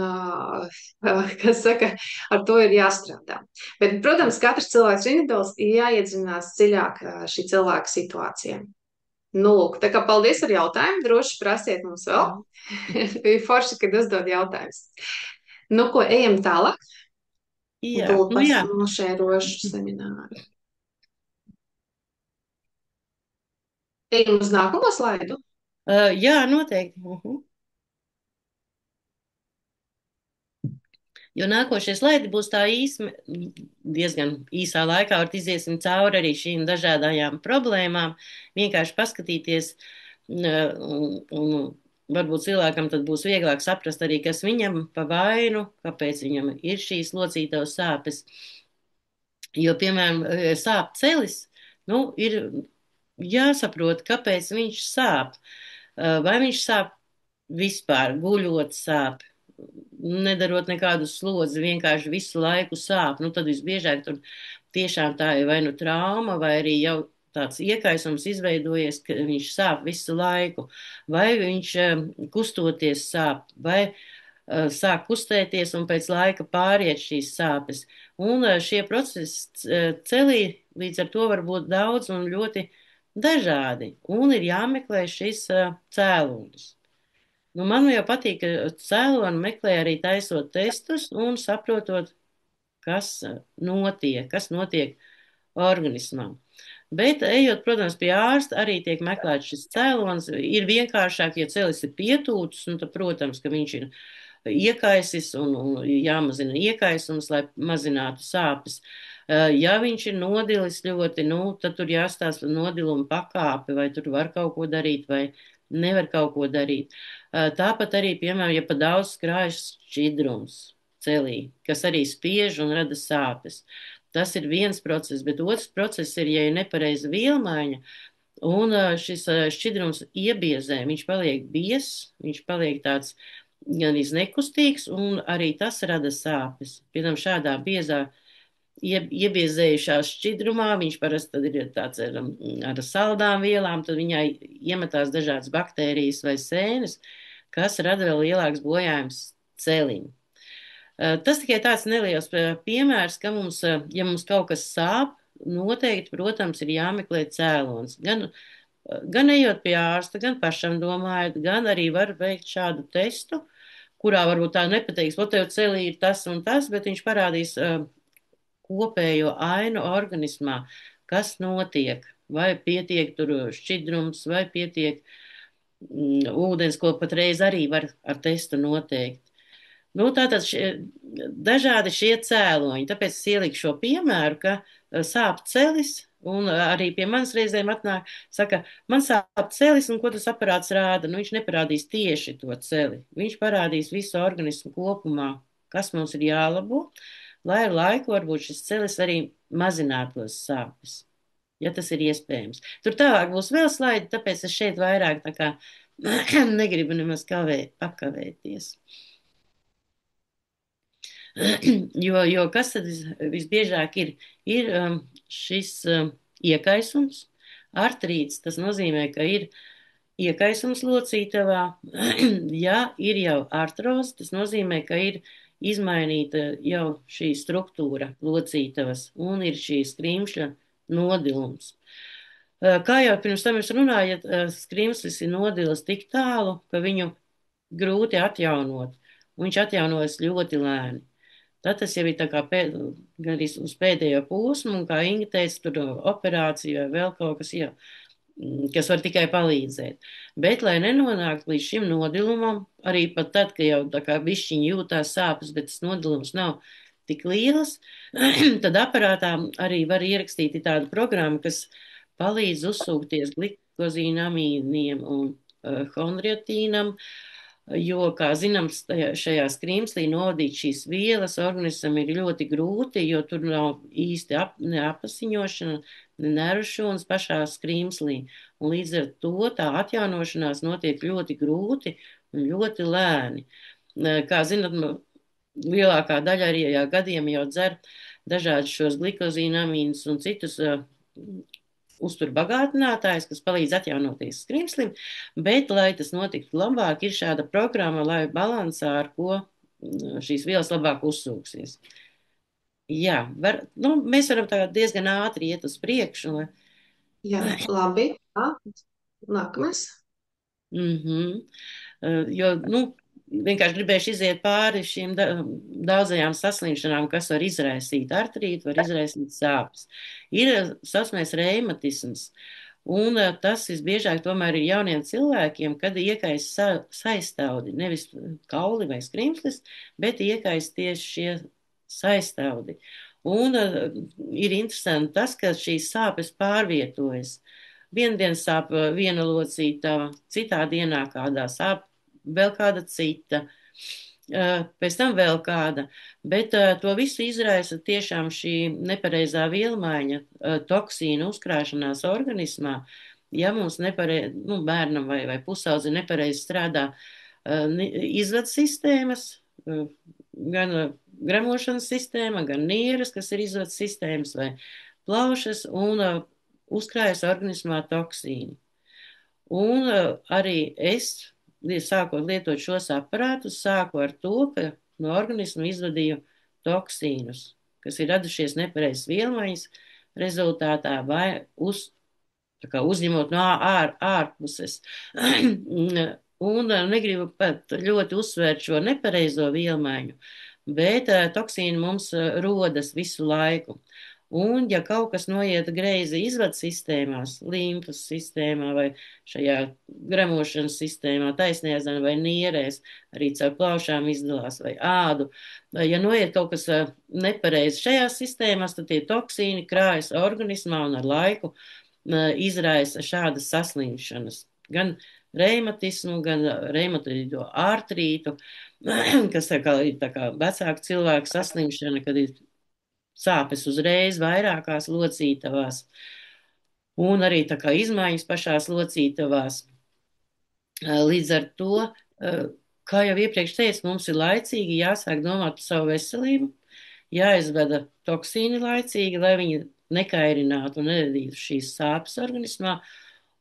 S1: kas saka, ar to ir jāstrādā. Bet, protams, katrs cilvēks ir individuāls, ir jāiedzinās dziļāk šī cilvēka situācijā. Nu, lūk, tā kā paldies par jautājumu, droši prasiet mums vēl.
S2: Jā.
S1: Bija forši, kad uzdod jautājumus. Nu, ko, ejam tālāk. Un
S2: Jā,
S1: tūlīt
S2: nu jā.
S1: nošērošu semināru. Ejam uz nākamo slaidu.
S2: Jā, noteikti. Jo nākošie slaidi būs tā diezgan īsā laikā, var iziesim cauri arī šīm dažādajām problēmām, vienkārši paskatīties, un varbūt cilvēkam tad būs vieglāk saprast arī, kas viņam pa vainu, kāpēc viņam ir šīs locītavas sāpes. Jo, piemēram, sāp celis, nu, ir jāsaprot, kāpēc viņš sāp. Vai viņš sāp vispār, guļot sāp, nedarot nekādu slodzi, vienkārši visu laiku sāp. Nu, tad visbiežāk tur tiešām tā ir vai nu trauma, vai arī jau tāds iekaisums izveidojies, ka viņš sāp visu laiku, vai viņš kustoties sāp, vai sāk kustēties un pēc laika pāriet šīs sāpes. Un šie procesi celī līdz ar to var būt daudz un ļoti dažādi, un ir jāmeklē šis cēlonis. Nu, man jau patīk, ka cēloni meklē arī taisot testus un saprotot, kas kas notiek organismā. Bet, ejot, protams, pie ārsta, arī tiek meklēts šis cēlonis. Ir vienkāršāk, ja celis ir pietūcis, un tad, protams, ka viņš ir iekaisis un jāmazina iekaisums, lai mazinātu sāpes. Ja viņš ir nodilis ļoti, nu, tad tur jāstāsta nodiluma pakāpe, vai tur var kaut ko darīt, vai nevar kaut ko darīt. Tāpat arī, piemēram, ja pa daudz krājas šķidrums celī, kas arī spiež un rada sāpes. Tas ir viens process, bet otrs process ir, ja ir nepareiza vielmaiņa, un šis šķidrums iebiezē, viņš paliek biezs, viņš paliek tāds gan nekustīgs, un arī tas rada sāpes. Piemēram, šādā biezā iebiezējušā šķidrumā, viņš parasti tad ir tāds ar saldām vielām, tad viņai iemetās dažādas baktērijas vai sēnes, kas rada vēl lielāks bojājums celim. Tas tikai tāds neliels piemērs, ka mums, ja mums kaut kas sāp, noteikti, protams, ir jāmeklē cēlons. Gan ejot pie ārsta, gan pašam domājot, gan arī var veikt šādu testu, kurā varbūt tā nepateiks, o tev celī ir tas un tas, bet viņš parādīs kopējo ainu organismā, kas notiek, vai pietiek tur šķidrums, vai pietiek ūdens, ko patreiz arī var ar testu noteikt. Nu, tātad dažādi šie cēloņi, tāpēc es ieliku šo piemēru, ka sāp celis, un arī pie manas reizēm atnāk, saka, man sāp celis, un ko tas aparāts rāda? Nu, viņš neparādīs tieši to celi, viņš parādīs visu organismu kopumā, kas mums ir jālabo, lai ar laiku varbūt šis celis arī mazinātos sāpes, ja tas ir iespējams. Tur tālāk būs vēl slaidi, tāpēc es šeit vairāk tā kā negribu nemaz apkavēties. Jo kas tad visbiežāk ir? Ir šis iekaisums, artrīts, tas nozīmē, ka ir iekaisums locītavā. Ja ir jau artroze, tas nozīmē, ka ir izmainīta jau šī struktūra locītavas un ir šī skrimšļa nodilums. Kā jau pirms tam jūs runājat, skrimslis ir nodilis tik tālu, ka viņu grūti atjaunot. Viņš atjaunojas ļoti lēni. Tad tas jau ir tā kā gan arī uz pēdējo posmu, un kā Inga teica, tur operācija vai vēl kaut kas, jā, kas var tikai palīdzēt. Bet, lai nenonāktu līdz šim nodilumam, arī pat tad, ka jau tā kā bišķiņi jūtās sāpes, bet tas nodilums nav tik liels, tad aparātā arī var ierakstīt tādu programmu, kas palīdz uzsūkties glikozīnamīniem un hondriotīnam, jo, kā zināms, šajā skrimslī novadīt šīs vielas organismam ir ļoti grūti, jo tur nav īsti ne apasiņošana, ne nervu šūnas pašā skrimslī. Un līdz ar to tā atjaunošanās notiek ļoti grūti un ļoti lēni. Kā zinat, lielākā daļa arī gadiem jau dzer dažādus šos glikozīnamīnus un citus uzturbagātinātājs, kas palīdz atjaunoties skrimslim, bet, lai tas notiktu labāk, ir šāda programma, lai balansā ar ko šīs vielas labāk uzsūksies. Jā, mēs varam tagad diezgan ātri iet uz priekšu.
S1: Jā, labi. Jā. Nākamais.
S2: Mhm. Jo, vienkārši gribējuši iziet pāri šīm daudzajām saslimšanām, kas var izraisīt artrītu, var izraisīt sāpes. Ir saucamais reimatisms, un tas visbiežāk tomēr ir jauniem cilvēkiem, kad iekais saistaudi, nevis kauli vai skrimslis, bet iekais tieši šie saistaudi. Un ir interesanti tas, ka šīs sāpes pārvietojas. Vienu dienu sāp viena locīta, citā dienā kādā sāp vēl kāda cita, pēc tam vēl kāda. Bet to visu izraisa tiešām šī nepareizā vielmaiņa, toksīnu uzkrāšanās organismā. Ja mums bērnam vai pusaudzim nepareizi strādā izvads sistēmas, gan gremošanas sistēma, gan nieras, kas ir izvads sistēmas vai plaušas, un uzkrājas organismā toksīni. Un arī es, sākot lietot šos aparātus, sāku ar to, ka no organisma izvadīju toksīnus, kas ir radušies nepareizas vielmaiņas rezultātā vai uzņemot no ārpuses. Un negribu pat ļoti uzsvērt šo nepareizo vielmaiņu, bet toksīni mums rodas visu laiku. Un, ja kaut kas noiet greizi izvads sistēmās, limfas sistēmā vai šajā gremošanas sistēmā, taisnajā zanā vai nierēs, arī caur plaušām izdalās vai ādu, ja noiet kaut kas nepareizi šajās sistēmās, tad tie toksīni krājas organismā un ar laiku izraisa šādas saslimšanas. Gan reimatismu, gan reimatoīdo artrītu, kas ir tā kā vecāku cilvēku saslimšana, kad ir sāpes uzreiz vairākās locītavās, un arī tā kā izmaiņas pašās locītavās. Līdz ar to, kā jau iepriekš teicu, mums ir laicīgi jāsāk domāt par savu veselību, jāizveda toksīni laicīgi, lai viņi nekairinātu un neradītu šīs sāpes organismā,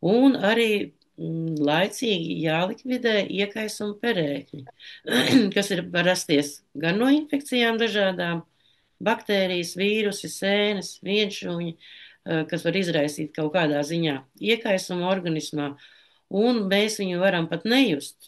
S2: un arī laicīgi jālikvidē iekaisuma perēkļi, kas ir var rasties gan no infekcijām dažādām, baktērijas, vīrusi, sēnes, vienšūņi, kas var izraisīt kaut kādā ziņā iekaisumu organismā, un mēs viņu varam pat nejust.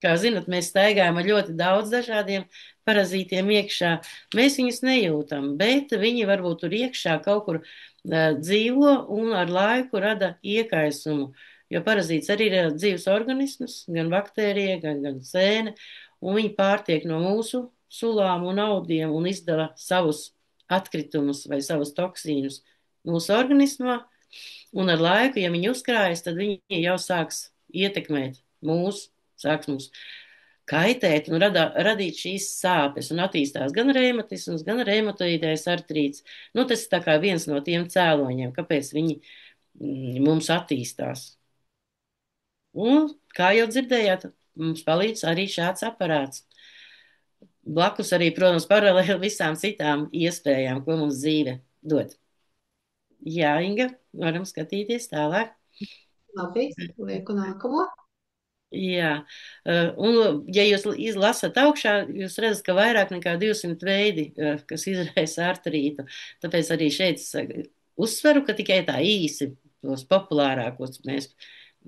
S2: Kā zinat, mēs staigājam ar ļoti daudz dažādiem parazītiem iekšā. Mēs viņus nejūtam, bet viņi varbūt tur iekšā kaut kur dzīvo un ar laiku rada iekaisumu. Jo parazīts arī ir dzīves organisms, gan baktērija, gan sēne, un viņi pārtiek no mūsu sulām un audiem un izdala savus atkritumus vai savus toksīnus mūsu organismā. Un ar laiku, ja viņi uzkrājas, tad viņi jau sāks ietekmēt sāks mums kaitēt un radīt šīs sāpes un attīstās gan reimatisms, gan reimatoīdais artrīts. Tas ir tā kā viens no tiem cēloņiem, kāpēc viņi mums attīstās. Un, kā jau dzirdējāt, mums palīdz arī šāds aparāts. Blakus arī, protams, paralēli visām citām iespējām, ko mums dzīve dod. Jā, Inga, varam skatīties tālāk.
S1: Labi, lieku nākamo.
S2: Jā, un, ja jūs izlasat augšā, jūs redzat, ka vairāk nekā 200 veidi, kas izraisa artrītu. Tāpēc arī šeit es uzsveru, ka tikai tā īsi tos populārākos mēs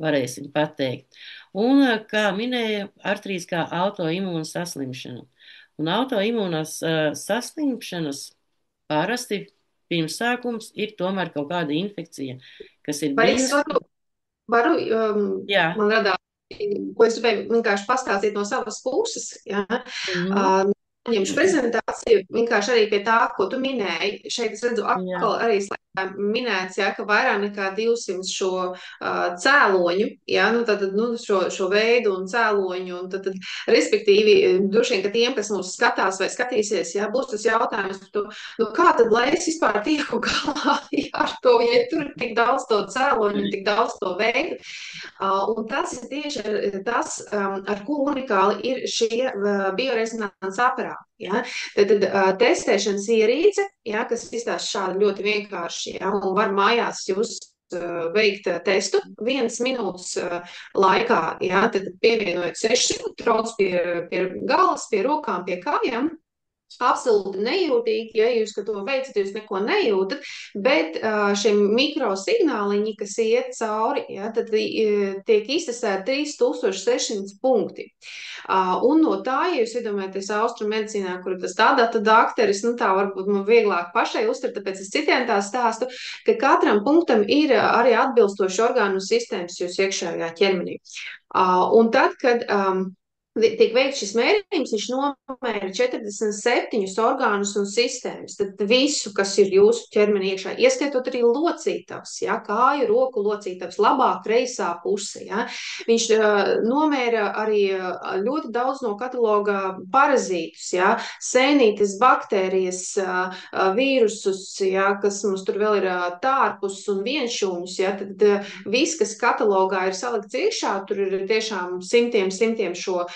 S2: varēsim pateikt. Un, kā minēja, artrīts kā autoimūna saslimšana. Un autoimūnās saslimšanas parasti pirmsākums ir tomēr kaut kāda infekcija, kas ir
S1: Vai es
S2: bijusi.
S1: varu
S2: Jā.
S1: man radās, ko es gribēju vienkārši pastāstīt no savas puses, ja?
S2: Mhm.
S1: Ņemšu prezentāciju vienkārši arī pie tā, ko tu minēji. Šeit es redzu
S2: Jā.
S1: atkal arī slaidā minēts, ja, ka vairāk nekā 200 šo cēloņu, ja, nu, tad, nu, šo veidu un cēloņu, un tad, respektīvi, droši vien, ka tiem, kas mūs skatās vai skatīsies, ja, būs tas jautājums, tu, nu, kā tad, lai es vispār tieku galā ar to, ja tur ir tik daudz to cēloņu un tik daudz to veidu. Un tas ir tieši tas, ar ko unikāli ir šie biorezonanses aparāti. Ja? Tad testēšanas ierīce, ja, kas izstāsta šādi ļoti vienkārši, ja, un var mājās jūs veikt testu 1 minūtes laikā, ja, tad pievienojot 6 elektrods pie galas, pie rokām, pie kājām. Absolūti nejūtīgi, ja jūs to veicat, jūs neko nejūtat, bet šie mikrosignāliņi, kas iet cauri, ja, tad tiek iztestēti 3600 punkti. Un no tā, ja jūs iedomājaties austrumu medicīnā, kur tas tādā tad dakteris, nu tā varbūt man vieglāk pašai uztvert, tāpēc es citiem tā stāstu, ka katram punktam ir arī atbilstoši orgānu sistēmas jūs iekšējā ķermenī. Un tad, kad tiek veikts šis mērījums, viņš nomēra 47 orgānus un sistēmas. Tad visu, kas ir jūsu ķermenī iekšā, ieskaitot arī locītavas, ja, kāju, roku locītavas, labā, kreisā puse. Ja. Viņš nomēra arī ļoti daudz no kataloga parazītus, ja, sēnītes, baktērijas, vīrusus, ja, kas mums tur vēl ir tārpus un vienšūņus. Ja. Tad viss, kas katalogā ir salikts iekšā, tur ir tiešām simtiem šo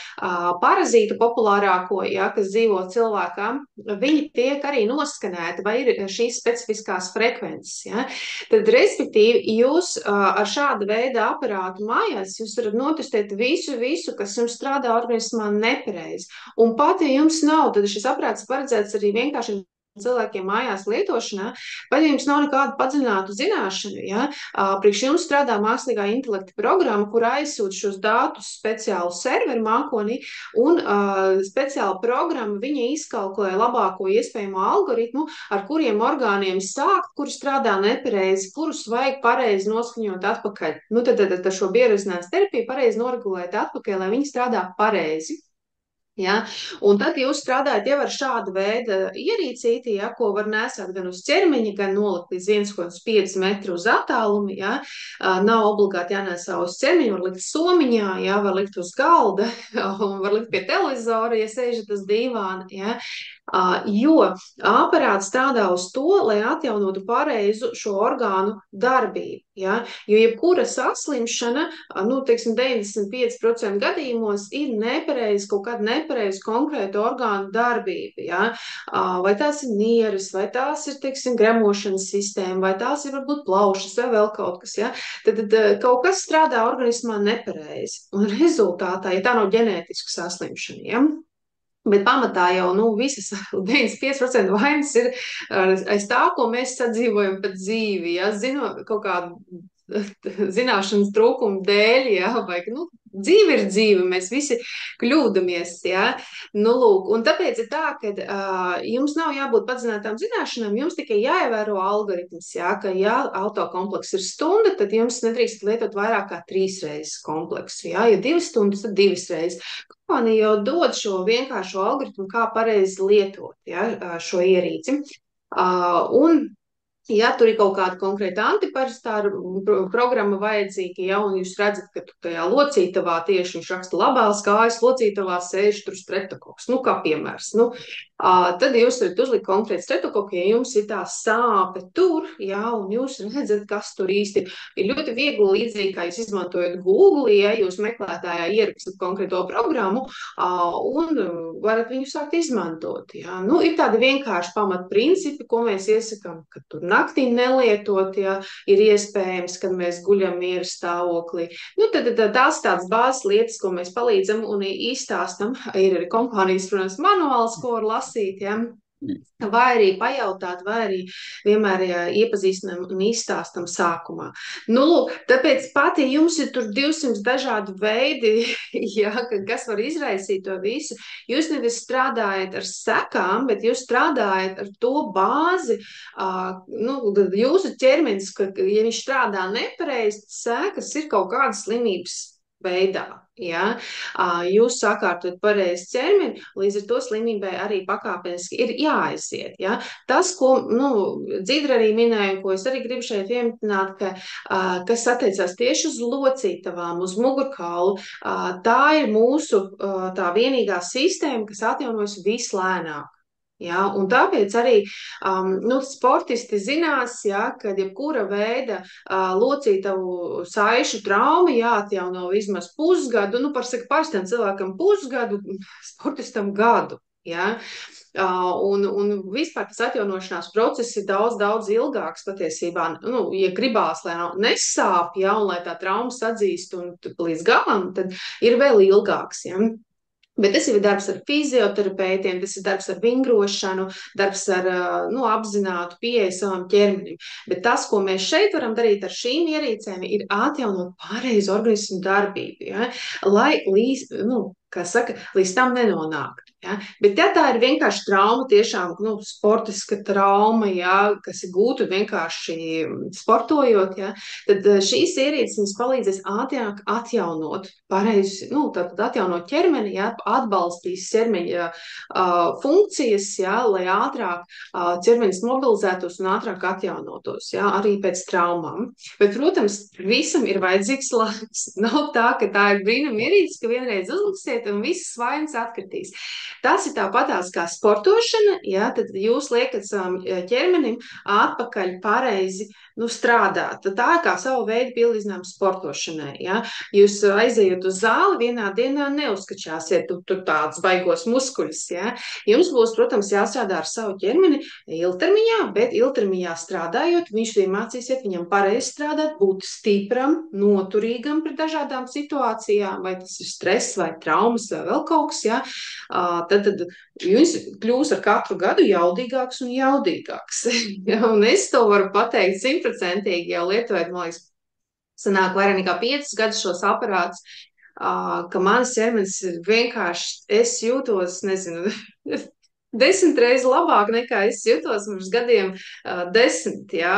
S1: parazītu populārāko, ja, kas dzīvo cilvēkam, viņi tiek arī noskanēti, vai ir šīs specifiskās frekvences. Ja. Tad, respektīvi, jūs ar šādu veidu aparātu mājās, jūs varat notestēt visu, kas jums strādā organismā nepareizi. Un pat, ja jums nav, tad šis aparāts paredzēts arī vienkārši cilvēkiem mājās lietošanā, vai jums nav nekādu padziļinātu zināšanu, ja, priekš jums strādā mākslīgā intelekta programma, kur aizsūta šos datus speciālu serveru mākonī, un speciāla programma viņa izkalkulē labāko iespējamo algoritmu, ar kuriem orgāniem sākt, kuri strādā nepareizi, kurus vajag pareizi noskaņot atpakaļ. Nu, tad šo biorezonanses terapiju pareizi noregulēt atpakaļ, lai viņi strādā pareizi. Ja? Un tad jūs strādājat jau ar šādu veidu ierīcīti, ja, ko var nesāt gan uz ķermeņa, gan nolikt līdz 1,5 metru uz attālumu. Ja? Nav obligāti jānesā uz ķermeņa, var likt somiņā, ja? Var likt uz galda, un var likt pie televizora, ja sēžat uz dīvāna. Ja? Jo aparāts strādā uz to, lai atjaunotu pareizu šo orgānu darbību. Ja? Jo jebkura saslimšana, nu, teiksim, 95% gadījumos ir nepareiz, kaut kāda nepareiza konkrēta orgānu darbība. Ja? Vai tās ir nieres, vai tās ir, teiksim, gremošanas sistēma, vai tās ir varbūt plaušas, vai vēl kaut kas. Ja? Tad kaut kas strādā organismā nepareizi. Un rezultātā, ja tā nav ģenētiska saslimšana, ja? Bet pamatā jau visas 95% vainas ir aiz tā, ko mēs sadzīvojam pat dzīvi. Ja? Zinu, kaut kādu zināšanas trūkumu dēļ, ja? Vai dzīve ir dzīve, mēs visi kļūdamies. Ja? Lūk, un tāpēc ir tā, ka jums nav jābūt padziļinātām zināšanām, jums tikai jāievēro algoritms. Ja? Ka, ja autokomplekss ir stunda, tad jums nedrīkst lietot vairāk kā 3 reizes kompleksu. Ja? Ja 2 stundas, tad 2 reizes. Kompānija jau dod šo vienkāršo algoritmu, kā pareizi lietot, ja, šo ierīci. Un, ja tur ir kaut kāda konkrēta antiparasitāra programma vajadzīga, ja, un jūs redzat, ka tajā locītavā tieši viņš raksta labās kājas locītavā sēž tur streptokoks, kā piemērs. Tad jūs varat uzlikt konkrēti streptokoku, ja jums ir tā sāpe tur, ja, un jūs redzat, kas tur īsti ir ļoti viegli līdzīgi, kā jūs izmantojat Google, ja jūs meklētājā ierakstat konkrēto programmu, un varat viņu sākt izmantot. Ja. Ir tādi vienkārši pamatprincipi, ko mēs iesakām, ka tur naktī nelietot, ja ir iespējams, kad mēs guļam mieru stāvoklī. Nu, tad tās tādas bāzes lietas, ko mēs palīdzam un izstāstam. Ir arī kompānijas, protams, manuāls, ko var lasīt, ja. Vai arī pajautāt, vai arī vienmēr iepazīstinām un izstāstam sākumā. Nu, lūk, tāpēc pat, ja jums ir tur 200 dažādi veidi, ja, kas var izraisīt to visu, jūs nevis strādājat ar sekām, bet jūs strādājat ar to bāzi, nu, jūsu ķermenis, ja viņš strādā nepareizi, sekas ir kaut kādas slimības veidā. Ja? Jūs sakārtot pareizi ķermeni, līdz ar to slimībai arī pakāpeniski ir jāaiziet. Ja? Tas, ko Dzidra arī minēja, ko es arī gribu šeit pieminēt, kas attiecās tieši uz locītavām, uz mugurkaulu, tā ir mūsu tā vienīgā sistēma, kas atjaunojas vislēnāk. Ja, un tāpēc arī sportisti zinās, ja, ka jebkura veida locītavu saišu trauma jāatjauno vismaz pusgadu, parastam cilvēkam pusgadu, sportistam gadu. Ja. Un vispār tas atjaunošanās process ir daudz, daudz ilgāks patiesībā. Ja gribās, lai nesāp, ja, un lai tā trauma sadzīst un līdz galam, tad ir vēl ilgāks. Ja. Bet tas ir darbs ar fizioterapeitiem, tas ir darbs ar vingrošanu, darbs ar apzinātu pieeju savam ķermenim. Bet tas, ko mēs šeit varam darīt ar šīm ierīcēm, ir atjaunot pareizu organismu darbību, ja? Lai līdz tam nenonāk. Ja? Bet ja tā ir vienkārši trauma, tiešām sportiska trauma, ja, kas ir gūta vienkārši sportojot, ja, tad šīs ierīces palīdzēs ātrāk atjaunot pareizi, tātad atjaunot ķermeni, ja, atbalstīs ķermeņa funkcijas, ja, lai ātrāk ķermenis mobilizētos un ātrāk atjaunotos, ja, arī pēc traumām. Bet, protams, visam ir vajadzīgs laiks. Nav tā, ka tā ir brīnum ierīce, ka vienreiz uzliksiet un visas vainas atkritīs. Tas ir tāpatās kā sportošana, ja, tad jūs liekat savam ķermenim atpakaļ pareizi strādāt. Tā ir kā savu veidu pielīdzinājums sportošanai. Ja. Jūs aizejot uz zāli, vienā dienā neuzskačāsiet tur tādus baigos muskuļus. Ja. Jums būs, protams, jāstrādā ar savu ķermeni ilgtermiņā, bet ilgtermiņā strādājot, viņš iemācīsiet viņam pareizi strādāt, būt stipram, noturīgam pret dažādām situācijām, vai tas ir stress vai traumas vai vēl kaut kas, ja. Tad viņš kļūs ar katru gadu jaudīgāks un jaudīgāks. Un es to varu pateikt 100% jau lietojot, man liekas, sanāk vairāk nekā 5 gadus šos aparātus, ka mans ķermenis vienkārši, es jūtos, nezinu, 10 reizes labāk nekā es jutos pirms gadiem 10, ja?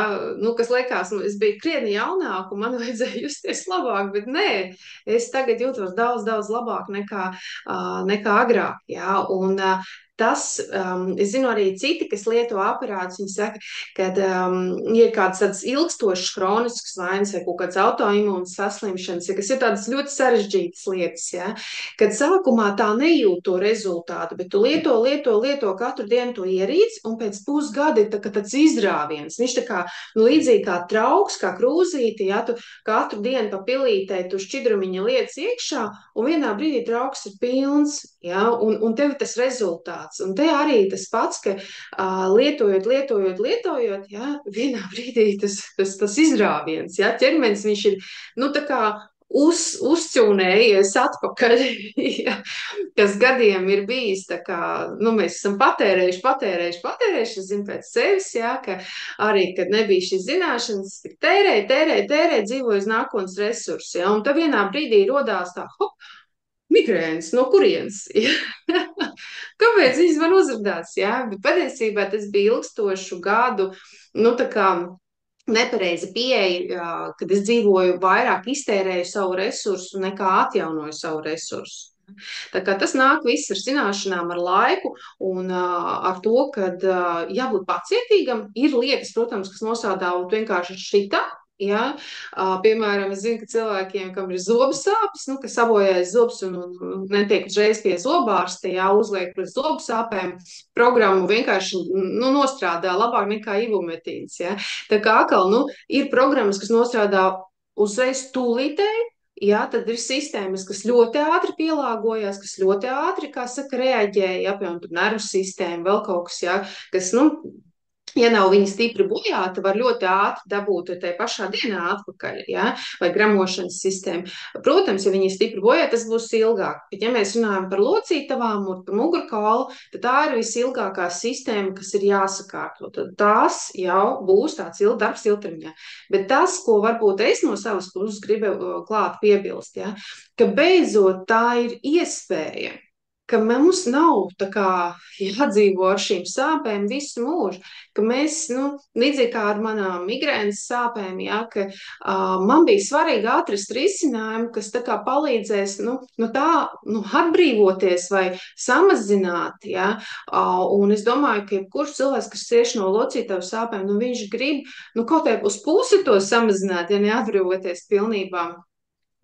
S1: Kas liekas, es biju krietni jaunāk un man vajadzēja justies labāk, bet nē, es tagad jūtos daudz, daudz labāk nekā agrāk, ja? Un tas, es zinu arī citi, kas lieto aparātus, viņi saka, ka ir kādas tādas ilgstošas kroniskas vainas vai kaut kādas autoimūnas saslimšanas, kas ir tādas ļoti sarežģītas lietas, ja? Kad sākumā tā nejūt to rezultātu, bet tu lieto katru dienu to ierīci, un pēc pusgada ir tāds izrāviens. Viņš tā kā, līdzīgi kā trauks, kā krūzīte, ja tu katru dienu pa pilītei tu šķidrumiņa liec iekšā, un vienā brīdī trauks ir pilns, ja, un tev ir tas rezultāts. Un te arī tas pats, ka lietojot, ja, vienā brīdī tas izrāviens, ja, ķermenis viņš ir, tā kā uzķūnējies atpakaļ, ja, kas gadiem ir bijis, tā kā, mēs esam patērējuši, es zinu pēc sevis, ja, ka arī, kad nebija šīs zināšanas, tik tērē, dzīvoju uz nākotnes resursu, ja, un tad vienā brīdī rodās tā, migrēnas, no kurienes? Kāpēc viņas man uzrādās? Ja? Bet patiesībā tas bija ilgstošu gadu, tā kā nepareiza pieeja, kad es dzīvoju vairāk, iztērēju savu resursu nekā atjaunoju savu resursu. Tā kā tas nāk viss ar zināšanām, ar laiku un ar to, kad jābūt pacietīgam. Ir lietas, protams, kas nosādā vienkārši šitā. Ja? Piemēram, es zinu, ka cilvēkiem, kam ir zobu sāpes, kas sabojājas zobs un netiek uzreiz pie zobārsta, ja uzliek pret zobu sāpēm, programmu vienkārši nostrādā labāk nekā ibumetīns. Ja? Tā kā atkal, ir programmas, kas nostrādā uzreiz tūlītēji, ja? Tad ir sistēmas, kas ļoti ātri pielāgojās, kas ļoti ātri, kā saka, reaģēja, ja? Piemēram, nervu sistēma, vēl kaut kas, ja? Kas, Ja nav viņa stipri bojāta, var ļoti ātri dabūt tai pašā dienā atpakaļ, ja? Vai gramošanas sistēmu. Protams, ja viņi ir stipri bojāti, tas būs ilgāk. Bet, ja mēs runājam par locītavām un par mugurkaulu, tad tā ir visilgākā sistēma, kas ir jāsakārto. Tad tās jau būs tāds darbs ilgtermiņā. Bet tas, ko varbūt es no savas puses gribu klāt piebilst, ja? Ka beidzot tā ir iespēja, ka mums nav tā kā jādzīvo ar šīm sāpēm visu mūžu, ka mēs, nu, līdzīgi kā ar manām migrēnas sāpēm, ja, ka man bija svarīgi atrast risinājumu, kas tā kā palīdzēs, nu, no tā, nu, atbrīvoties vai samazināt, ja, un es domāju, ka jebkurš cilvēks, kas cieš no locītavu sāpēm, nu, viņš grib, nu, kaut vai uz pusi to samazināt, ja neatbrīvoties pilnībā.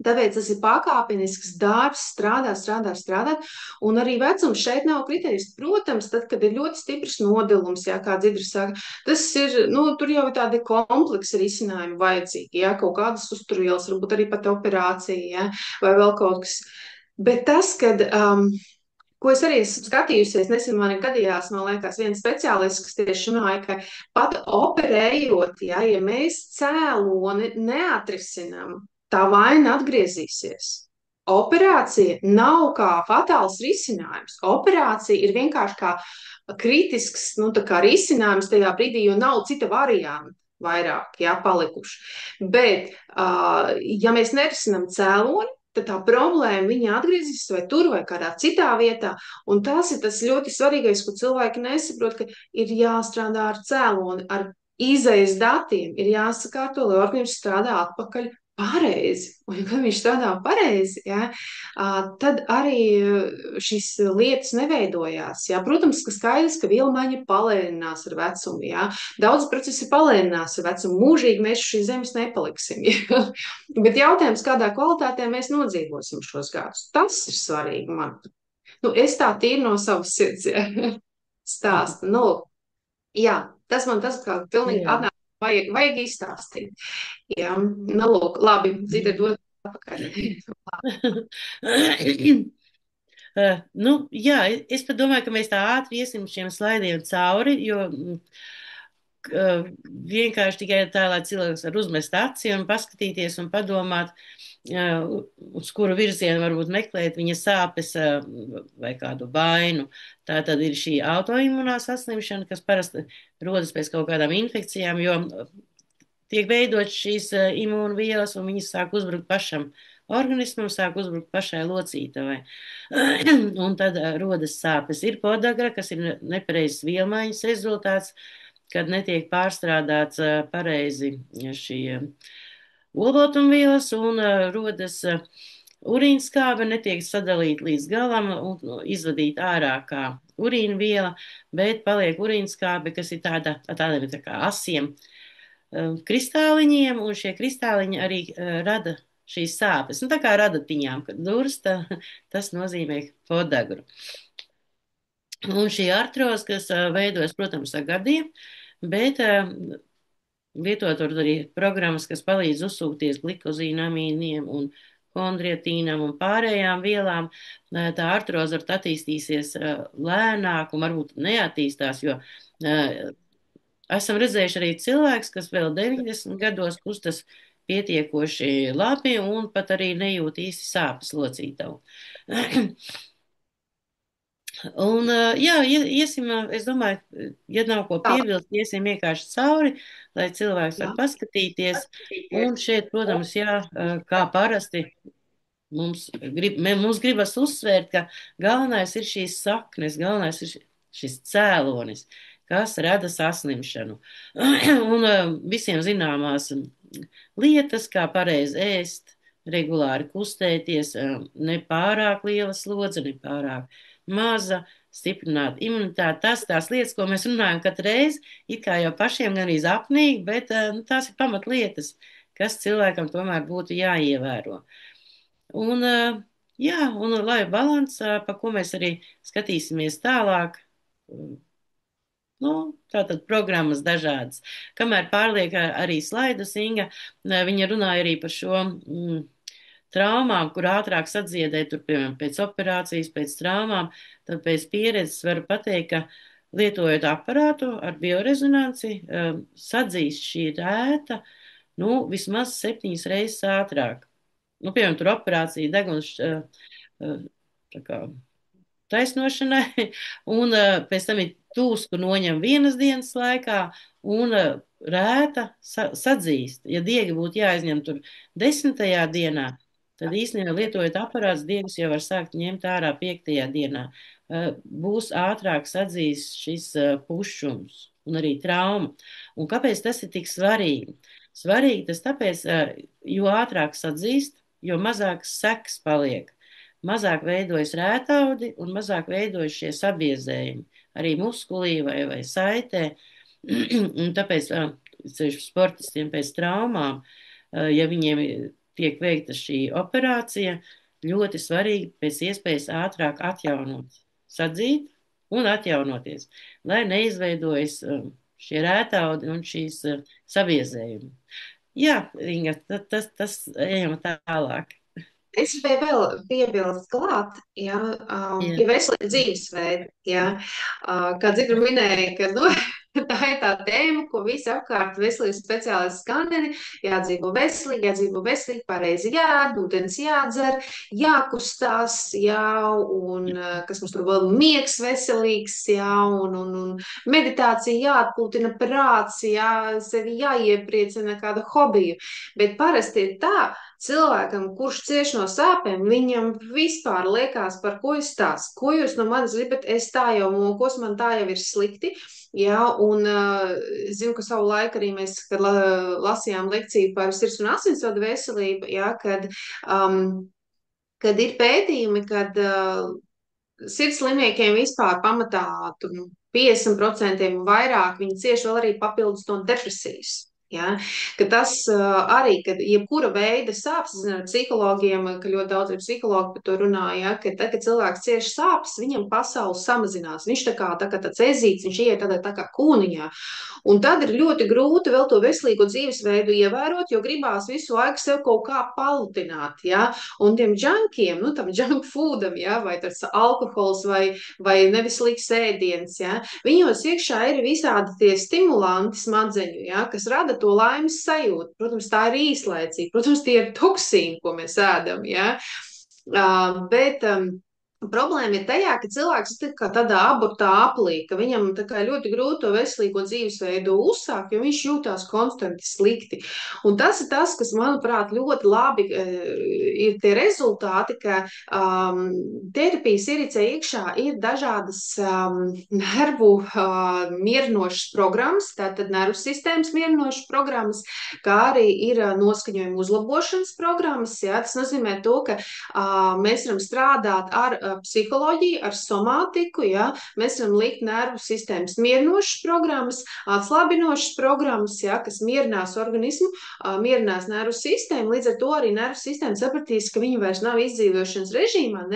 S1: Tāpēc tas ir pakāpenisks darbs, strādāt, un arī vecums šeit nav kriterijs. Protams, tad, kad ir ļoti stiprs nodilums, jā, kā Dzidra saka, tas ir, nu, tur jau ir tādi kompleksi risinājumi vajadzīgi, jā, kaut kādas uzturvielas, varbūt arī pat operācija, jā, vai vēl kaut kas. Bet tas, kad, ko es arī esmu skatījusies, nesen man gadījās, man liekas, viens speciālists, kas tieši runāja, ka pat operējot, ja mēs cēloni neatrisinām, tā vaina atgriezīsies. Operācija nav kā fatāls risinājums. Operācija ir vienkārši kā kritisks, nu, tā kā risinājums tajā brīdī, jo nav cita varianta vairāk, jā, palikuši. Bet, ja mēs nerisinām cēloni, tad tā problēma viņa atgriezīsies vai tur vai kādā citā vietā. Un tas ir tas ļoti svarīgais, ko cilvēki nesaprot, ka ir jāstrādā ar cēloni, ar izejas datiem, ir jāsakārto, lai organisms strādā atpakaļ pareizi. Un, ja viņš strādā pareizi, ja, tad arī šīs lietas neveidojās. Ja. Protams, ka skaidrs, ka vielmaiņa palēninās ar vecumu. Ja. Daudz procesi palēninās ar vecumu. Mūžīgi mēs šīs zemes nepaliksim. Ja. Bet jautājums, kādā kvalitātē mēs nodzīvosim šos gadus, tas ir svarīgi man. Nu, es tā tīri no savas sirds ja, stāstu. Nu, jā, tas man tas kā pilnīgi
S2: Jā.
S1: atnāk. Vajag izstāstīt. Jā, nu, lūk, labi, Zita dod atpakaļ.
S2: Nu, jā, es pat domāju, ka mēs tā ātri iesim šiem slaidiem cauri, jo vienkārši tikai tā, lai cilvēks var uzmest aci un paskatīties un padomāt, uz kuru virzienu varbūt meklēt viņa sāpes vai kādu vainu. Tā tad ir šī autoimunā saslimšana, kas parasti rodas pēc kaut kādām infekcijām, jo tiek veidot šīs imūnvielas un viņas sāk uzbrukt pašam organismam, sāk uzbrukt pašai locītavai. Un tad rodas sāpes. Ir podagra, kas ir nepareizs vielmaiņas rezultāts, kad netiek pārstrādāts pareizi šī olbaltumvielas un rodas urīnskābe, netiek sadalīta līdz galam un izvadīta ārā kā urīnviela, bet paliek urīnskābe, kas ir tādiem tā kā asiem kristāliņiem, un šie kristāliņi arī rada šīs sāpes. Nu, tā kā radatiņām, kad dursta, tas nozīmē podagru. Un šī artroze, kas veidojas, protams, ar gadiem, bet lietot arī programmas, kas palīdz uzsūkties glikozīnamīniem un kondrietīnam un pārējām vielām, tā artroze var attīstīsies lēnāk un varbūt neattīstās, jo esam redzējuši arī cilvēks, kas vēl 90 gados kustas pietiekoši labi un pat arī nejūt īsti sāpes locītavu. Un, jā, iesim, es domāju, ja nav ko
S1: Tā,
S2: piebilst, iesim vienkārši cauri, lai cilvēks var
S1: jā.
S2: paskatīties. Un šeit, protams, jā, kā parasti, mums gribas uzsvērt, ka galvenais ir šīs saknes, galvenais ir šis cēlonis, kas rada saslimšanu. Un visiem zināmās lietas, kā pareizi ēst, regulāri kustēties, ne pārāk liela slodze, ne pārāk maza, stiprināt imunitāti. Tās lietas, ko mēs runājam katru reizi, it kā jau pašiem gan arī apnīgi, bet tās ir pamatlietas, kas cilvēkam tomēr būtu jāievēro. Un, jā, un lai balans, pa ko mēs arī skatīsimies tālāk, nu, tātad programmas dažādas. Kamēr pārliek arī slaidus Inga, viņa runāja arī par šo traumām, kur ātrāk sadziedēt, tur, piemēram, pēc operācijas, pēc traumām, tad pēc pieredzes varu pateikt, ka lietojot aparātu ar biorezonanci, sadzīst šī rēta, nu, vismaz 7 reizes ātrāk. Nu, piemēram, tur operācija deguns tā kā taisnošanai, un pēc tam ir tūsku noņem vienas dienas laikā, un rēta sadzīst. Ja diegi būtu jāizņem tur 10. dienā, tad īstenībā lietojot aparāts, diegus jau var sākt ņemt ārā 5. dienā. Būs ātrāk sadzīst šis pušums un arī trauma. Un kāpēc tas ir tik svarīgi? Svarīgi tas tāpēc, jo ātrāk sadzīst, jo mazāks seks paliek. Mazāk veidojas rētaudi un mazāk veidojas šie sabiezējumi, arī muskulī vai saitē. Un tāpēc, ceļš sportistiem pēc traumām, ja viņiem tiek veikta šī operācija, ļoti svarīgi pēc iespējas ātrāk atjaunot, sadzīt un atjaunoties, lai neizveidojas šie rētaudi un šīs sabiezējumi. Jā, Inga, tas ejam tālāk.
S1: Es gribēju vēl piebilst klāt, ja,
S2: Jā.
S1: pie veselīga dzīvesveida. Ja, kā Dzidra minēja, ka nu, tā ir tā tēma, ko visi apkārt veselības speciālisti skanēni. Jādzīvo veselīgi, pareizi jāēd, ūdens jādzer, jākustās, jā, un kas mums tur vēl miegs veselīgs, jā, un meditācija jāatpūtina prāts, jā, sevi jāiepriecina kāda hobiju. Bet parasti ir tā, cilvēkam, kurš cieš no sāpēm, viņam vispār liekas, par ko es stāstu. Ko jūs no manis gribat? Es tā jau mokos, man tā jau ir slikti. Jā, un zinu, ka savu laiku arī mēs, kad lasījām lekciju par sirds un asinsvadu veselību, jā, kad ir pētījumi, kad sirds slimniekiem vispār pamatā tur, 50% un vairāk viņi cieši vēl arī papildus no depresijas. Ja? Ka tas arī, kad jebkura veida sāpes, es zinu, ar psihologiem, ka ļoti daudz ir psihologi par to runā, ja? Ka tad, kad cilvēks cieši sāpes, viņam pasaule samazinās. Viņš tā kā tāds ezīts, viņš iet tādā tā kā kūniņā. Un tad ir ļoti grūti vēl to veselīgo dzīvesveidu ievērot, jo gribās visu laiku sev kaut kā palutināt, ja? Un tiem džankiem, nu tam junk foodam, ja? Vai tas alkohols vai neveselīgs ēdiens, ja? Viņos iekšā ir visādi tie stimulanti smadzeņu, ja? Kas rada to laimes sajūtu. Protams, tā ir īslaicīga, protams, tie ir toksīni, ko mēs ēdam, ja? Bet problēma ir tajā, ka cilvēks ir kā tādā abortā aplī, ka viņam tā kā ļoti grūti to veselīgo dzīvesveidu uzsākt, jo viņš jūtās konstanti slikti. Un tas ir tas, kas, manuprāt, ļoti labi ir tie rezultāti, ka terapijas ierīcē iekšā ir dažādas nervu mierinošas programmas, tātad nervu sistēmas mierinošas programmas, kā arī ir noskaņojuma uzlabošanas programmas. Jā, tas nozīmē to, ka mēs varam strādāt ar psiholoģiju, ar somātiku, ja? Mēs varam likt nervu sistēmas mierinošas programmas, atslābinošas programmas, ja? Kas mierinās organismu, mierinās nervu sistēmu. Līdz ar to arī nervu sistēma sapratīs, ka viņi vairs nav izdzīvošanas režīmā,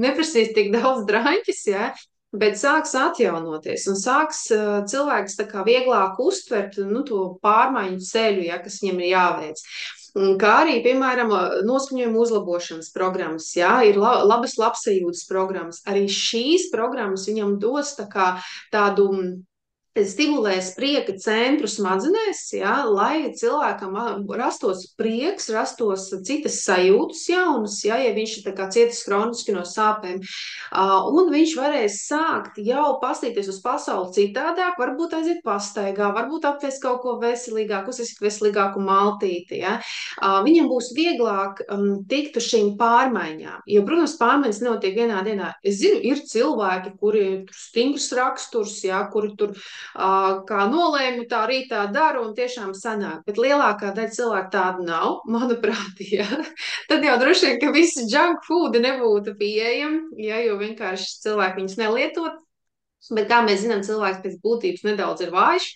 S1: neprasīs tik daudz draņķis, ja? Bet sāks atjaunoties un sāks cilvēks tā kā vieglāk uztvert to pārmaiņu ceļu, ja? Kas viņam ir jāveic. Kā arī, piemēram, noskaņojuma uzlabošanas programmas, jā, ir labas labsajūtas programmas. Arī šīs programmas viņam dos tādu stimulēs prieka centru smadzenēs, ja, lai cilvēkam rastos prieks, rastos citas sajūtas jaunas, ja viņš ir tā kā cietis kroniski no sāpēm. Un viņš varēs sākt jau pastīties uz pasauli citādāk, varbūt aiziet pastaigā, varbūt apvest kaut ko veselīgāku, uzsist veselīgāku maltīti. Ja. Viņam būs vieglāk tikt uz šīm pārmaiņām, jo, protams, pārmaiņas nenotiek vienā dienā. Es zinu, ir cilvēki, kuri ir stingrs raksturs, ja, kuri tur kā nolēmu, tā rītā daru un tiešām sanāk. Bet lielākā daļa cilvēku tāda nav, manuprāt, ja. Tad jau droši vien, ka visi junk foodi nebūtu pieejami, ja, jo vienkārši cilvēki viņus nelietot. Bet kā mēs zinām, cilvēks pēc būtības nedaudz ir vājš.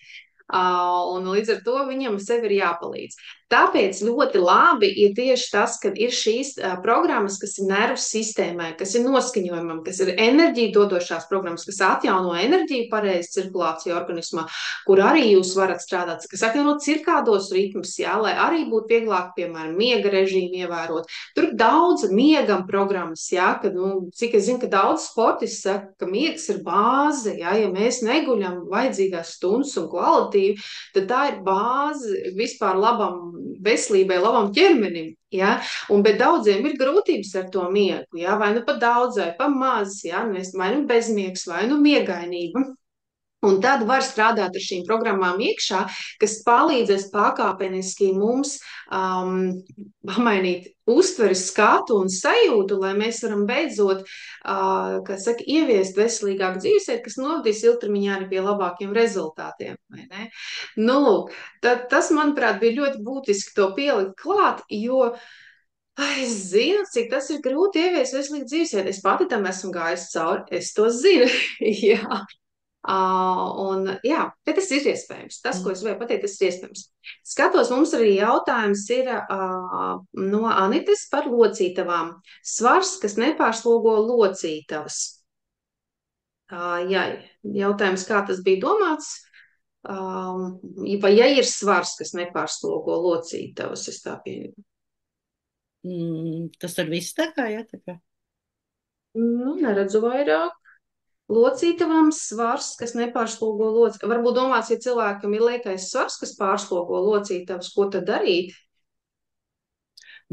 S1: Un līdz ar to viņam sev ir jāpalīdz. Tāpēc ļoti labi ir tieši tas, ka ir šīs programmas, kas ir nervu sistēmai, kas ir noskaņojumam, kas ir enerģiju dodošās programmas, kas atjauno enerģiju, pareizi cirkulāciju organismā, kur arī jūs varat strādāt, kas atjauno cirkādos ritmus, jā, lai arī būtu vieglāk, piemēram, miega režīmu ievērot. Tur ir daudz miegam programmas, jā, kad, cik es zinu, ka daudz sportisti saka, ka miegs ir bāze, jā, ja mēs neguļam vajadzīgās stundas un kvalitīvi, tad tā ir bāze vispār labam veselībai, labam ķermenim. Ja? Bet daudziem ir grūtības ar to miegu. Ja? Vai nu pat daudz, vai pa maz, ja? Vai nu bezmiegs, vai nu miegainība. Un tad var strādāt ar šīm programmām iekšā, kas palīdzēs pakāpeniski mums pamainīt uztveres skatu un sajūtu, lai mēs varam beidzot, kā saka, ieviest veselīgāku dzīvesveidu, kas novadīs ilgtermiņā arī pie labākiem rezultātiem. Vai ne? Nu, tas, manuprāt, bija ļoti būtiski to pielikt klāt, jo es zinu, cik tas ir grūti ieviest veselīgu dzīvesveidu. Es pati tam esmu gājusi cauri, es to zinu. Jā. Jā, bet tas ir iespējams. Tas, ko es gribēju pateikt, tas ir iespējams. Skatos, mums arī jautājums ir no Anites par locītavām. Svars, kas nepārslogo locītavas. Jā, jautājums, kā tas bija domāts? Vai ja ir svars, kas nepārslogo locītavas, es tā pieņemu.
S2: Tas tur viss tā kā, jā, tā kā.
S1: Neredzu vairāk. Locītavām svars, kas nepārslogo locītavas. Varbūt domāts, ja cilvēkam ir liekais svars, kas pārslogo locītavas, ko tad darīt?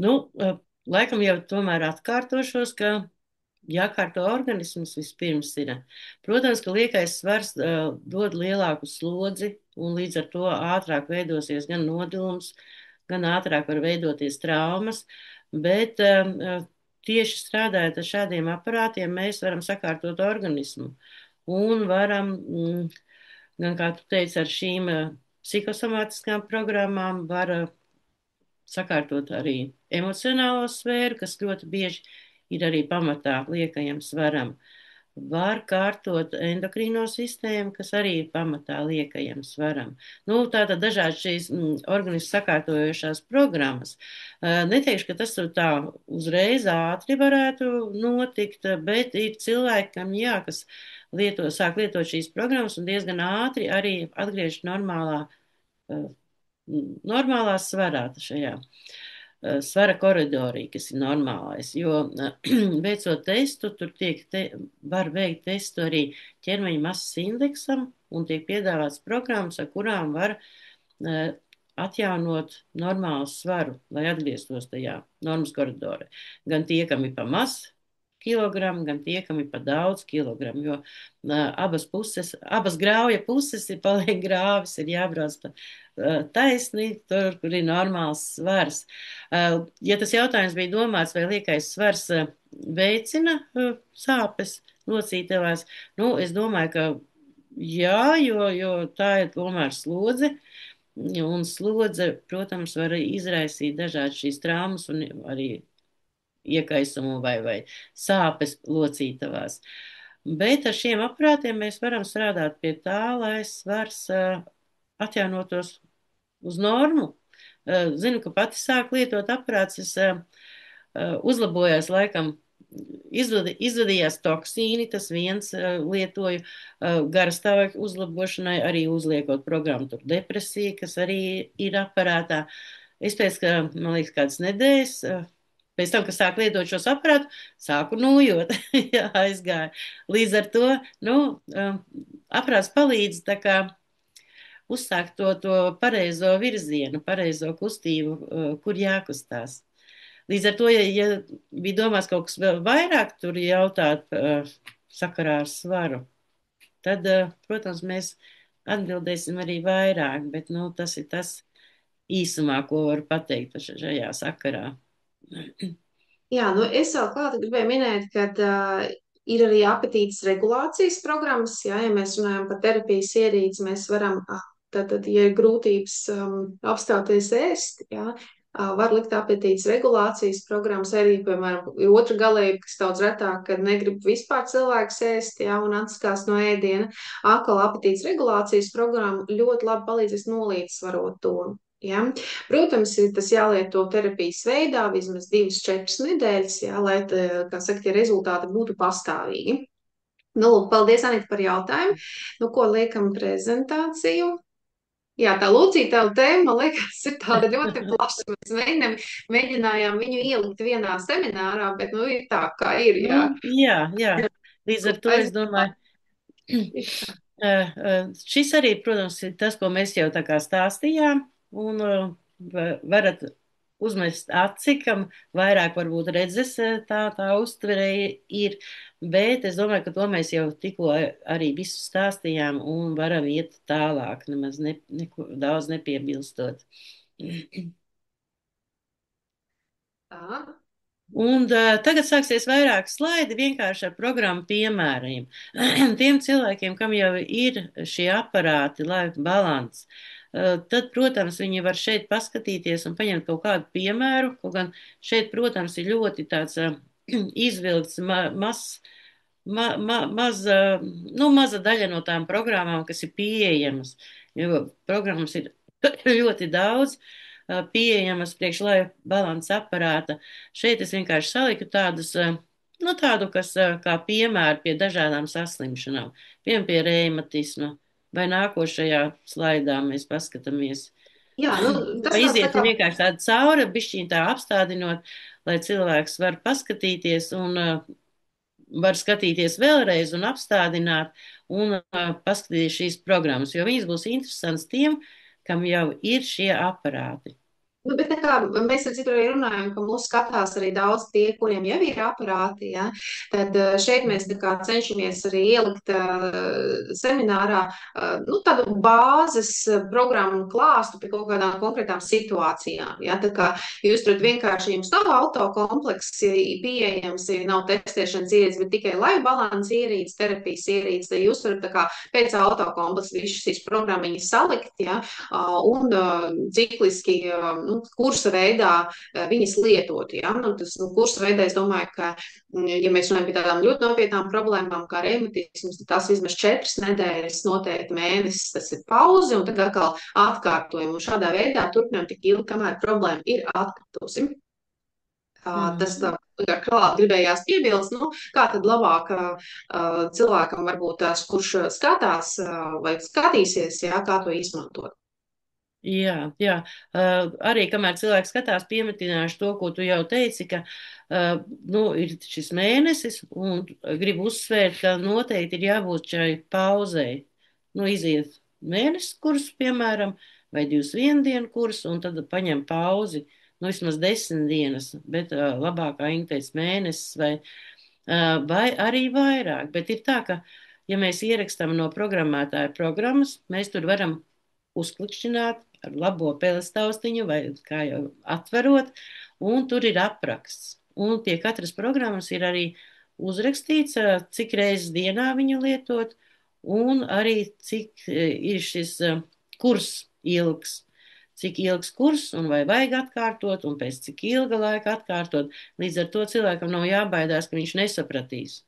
S2: Laikam jau tomēr atkārtošos, ka jākārto organisms vispirms ir. Protams, ka liekais svars dod lielāku slodzi un līdz ar to ātrāk veidosies gan nodilums, gan ātrāk var veidoties traumas, bet tieši strādājot ar šādiem aparātiem, mēs varam sakārtot organismu un varam, gan kā tu teici, ar šīm psihosomātiskām programmām var sakārtot arī emocionālo sfēru, kas ļoti bieži ir arī pamatā liekajam svaram. Var kārtot endokrīno sistēmu, kas arī ir pamatā liekajam svaram. Tātad dažādi šīs organismu sakārtojošās programmas. Neteikšu, ka tas tā uzreiz ātri varētu notikt, bet ir cilvēki, kam kas sāk lietot šīs programmas un diezgan ātri arī atgriež normālā svarā šajā svara koridorī, kas ir normālais, jo veicot testu, tur var veikt testu arī ķermeņa masas indeksam un tiek piedāvāts programmas, ar kurām var atjaunot normālu svaru, lai atgrieztos tajā normas koridorā. Gan tie, kam ir pa maz kilogramu, gan tie, kam ir pa daudz kilogramu, jo abas grauja puses ir paliek grāvis, ir jābrauc pa taisni, tur, kur ir normāls svars. Ja tas jautājums bija domāts, vai liekais svars veicina sāpes locītavās, es domāju, ka jā, jo tā ir tomēr slodze, un slodze, protams, var izraisīt dažādas šīs traumas un arī iekaisumu vai sāpes locītavās. Bet ar šiem aparātiem mēs varam strādāt pie tā, lai svars atjaunotos uz normu. Zinu, ka pati sāk lietot aparāts, uzlabojās laikam, izvadījās toksīni, tas viens lietoju garastāvokļa uzlabošanai, arī uzliekot programmu tur depresija, kas arī ir aparātā. Es pēc, man liekas, kādas nedēļas, pēc tam, kad sāku lietot šos aparātus, sāku nojot, jā, aizgāju. Līdz ar to, aparāts palīdz tā kā uzsākt to pareizo virzienu, pareizo kustību, kur jākustās. Līdz ar to, ja bija domās kaut kas vēl vairāk tur jautāt sakarā ar svaru, tad, protams, mēs atbildēsim arī vairāk, bet, tas ir tas īsumā, ko varu pateikt šajā sakarā.
S1: Jā, es vēl klāt gribēju minēt, ka ir arī apetītes regulācijas programmas. Jā, ja mēs runājam par terapijas ierīci, mēs varam, tad, ja ir grūtības apstāties ēst, jā, Var likt apetītes regulācijas programmas, arī, piemēram, otra galība, kas daudz retāk, kad negrib vispār cilvēks ēst, jā, un atskās no ēdiena. Atkal apetītes regulācijas programma ļoti labi palīdzēs nolīdzsvarot to. Ja? Protams, tas jālieto terapijas veidā vismaz 2-4 nedēļas, jā, lai, kā saka, tie rezultāti būtu pastāvīgi. Nu, lūk, paldies, Anita, par jautājumu. Nu, ko liekam prezentāciju? Jā, tā Lūcija, tā tēma, man liekas, ir tāda ļoti plaša. Mēs mēģinājām viņu ielikt vienā seminārā, bet, nu, ir tā, kā ir,
S2: Nu,
S1: jā.
S2: jā, jā. Līdz ar to es domāju, šis arī, protams, ir tas, ko mēs jau tā kā stāstījām, un varat uzmest aci, kam vairāk varbūt redzes tā uztverēja ir, bet es domāju, ka to mēs jau tikko arī visu stāstījām un varam iet tālāk, nemaz neko daudz nepiebilstot.
S1: Tā.
S2: Un tagad sāksies vairāk slaidi vienkārši ar programmu piemēriem. Tiem cilvēkiem, kam jau ir šie aparāti, Life Balance, tad, protams, viņi var šeit paskatīties un paņemt kaut kādu piemēru, kaut gan šeit, protams, ir ļoti tāds izvilkts maza, nu, maza daļa no tām programmām, kas ir pieejamas, jo programmas ir ļoti daudz pieejamas priekš Life Balance aparāta. Šeit es vienkārši saliku tādus, nu, tādu, kas kā piemēru pie dažādām saslimšanām, piemēram, pie reimatisma, vai nākošajā slaidā mēs paskatāmies.
S1: Jā, nu, tas tāds tā
S2: Iziet
S1: kā,
S2: vienkārši tādu cauri, bišķiņ tā apstādinot, lai cilvēks var paskatīties un var skatīties vēlreiz un apstādināt un paskatīties šīs programmas, jo viņas būs interesants tiem, kam jau ir šie aparāti.
S1: nu, bet tā kā mēs ar citu arī runājam, ka mūs skatās arī daudz tie, kuriem jau ir aparāti, ja, tad šeit mēs tā kā cenšamies arī ielikt seminārā, nu, tādu bāzes programmu klāstu pie kaut kādām konkrētām situācijām, ja, tā kā jūs turat vienkārši, jums nav autokomplekss pieejams, ja nav testēšanas ierīces, bet tikai Life Balance ierīces, terapijas ierīces, tad jūs varat tā kā pēc autokompleksa visas šīs programmiņas salikt, ja, un cikliski, nu, kursa veidā viņas lietot. Ja? Nu, tas nu, kursa veidā, es domāju, ka, ja mēs runājam par tādām ļoti nopietnām problēmām, kā reumatisms, tad tas vismaz 4 nedēļas, noteikti mēnesis, tas ir pauze, un tad atkal atkārtojam. Un šādā veidā turpinām tik ilgi, kamēr problēma ir atkritusi. Tas tā, klāt gribējās piebilst, nu, kā tad labāk cilvēkam varbūt tās, kurš skatās vai skatīsies, jā, kā to izmantot.
S2: Jā, jā. Arī kamēr cilvēks skatās, piemetināšu to, ko tu jau teici, ka nu, ir šis mēnesis, un gribu uzsvērt, ka noteikti ir jābūt šai pauzei. Nu, iziet mēnesis kurs, piemēram, vai 21 dienu kurs, un tad paņem pauzi, nu, vismaz 10 dienas, bet labākā inteic mēnesis vai arī vairāk. Bet ir tā, ka, ja mēs ierakstam no programmētāja programmas, mēs tur varam uzklikšķināt ar labo peles taustiņu vai kā jau atverot, un tur ir apraksts. Un pie katras programmas ir arī uzrakstīts, cik reizes dienā viņu lietot, un arī cik ir šis kurs ilgs. Cik ilgs kurs un vai vajag atkārtot, un pēc cik ilga laika atkārtot. Līdz ar to cilvēkam nav jābaidās, ka viņš nesapratīs.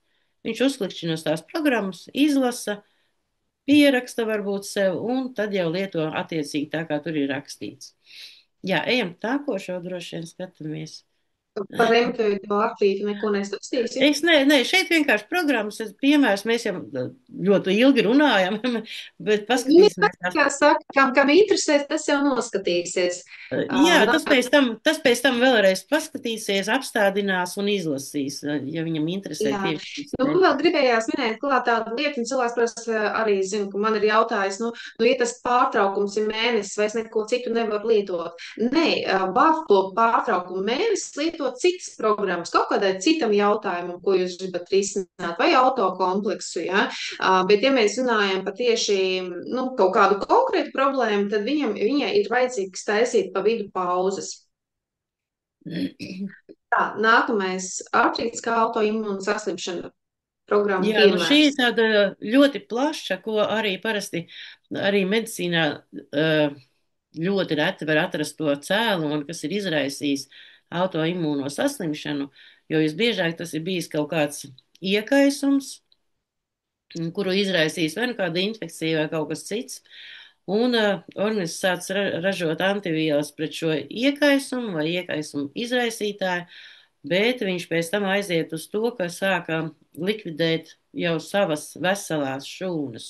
S2: Viņš uzklikšķinos tās programmas, izlasa, pieraksta varbūt sev, un tad jau lieto attiecīgi tā, kā tur ir rakstīts. Jā, ejam tākošo droši vien skatāmies.
S1: Par reumatoīdu artrītu neko nestāstīsi?
S2: Šeit vienkārši programmas, piemērs, mēs jau ļoti ilgi runājam, bet
S1: Nu,
S2: paskatīsimies tās.
S1: kā saka, kam interesē, tas jau noskatīsies.
S2: Jā, tas pēc tam vēlreiz paskatīsies, apstādinās un izlasīs, ja viņam interesē
S1: Jā,
S2: tieši šis
S1: nu,
S2: te.
S1: man vēl gribējās minēt klāt tādu lietu, un cilvēks prasa arī zina, ka man ir jautājis, ja tas pārtraukums ir mēnesis, vai es neko citu nevaru lietot. Nē, var to pārtraukumu mēnesis lietot citas programmas, kaut kādai citam jautājumam, ko jūs gribat risināt, vai autokompleksu, ja? Bet ja mēs runājam par tieši, nu, kaut kādu konkrētu problēmu, tad viņai ir vajadzīgs taisīt pa vidu pauzes. Tā, nākamais artrīts kā autoimūna saslimšana programma
S2: Jā, nu šī ir
S1: piemērs.
S2: tāda ļoti plaša, ko arī parasti arī medicīnā ļoti reti var atrast to cēloni, kas ir izraisījis autoimūno saslimšanu, jo visbiežāk tas ir bijis kaut kāds iekaisums, kuru izraisīs vai nu kāda infekcija vai kaut kas cits. Un organisms sāc ražot antivielas pret šo iekaisumu vai iekaisumu izraisītāju, bet viņš pēc tam aiziet uz to, ka sāka likvidēt jau savas veselās šūnas.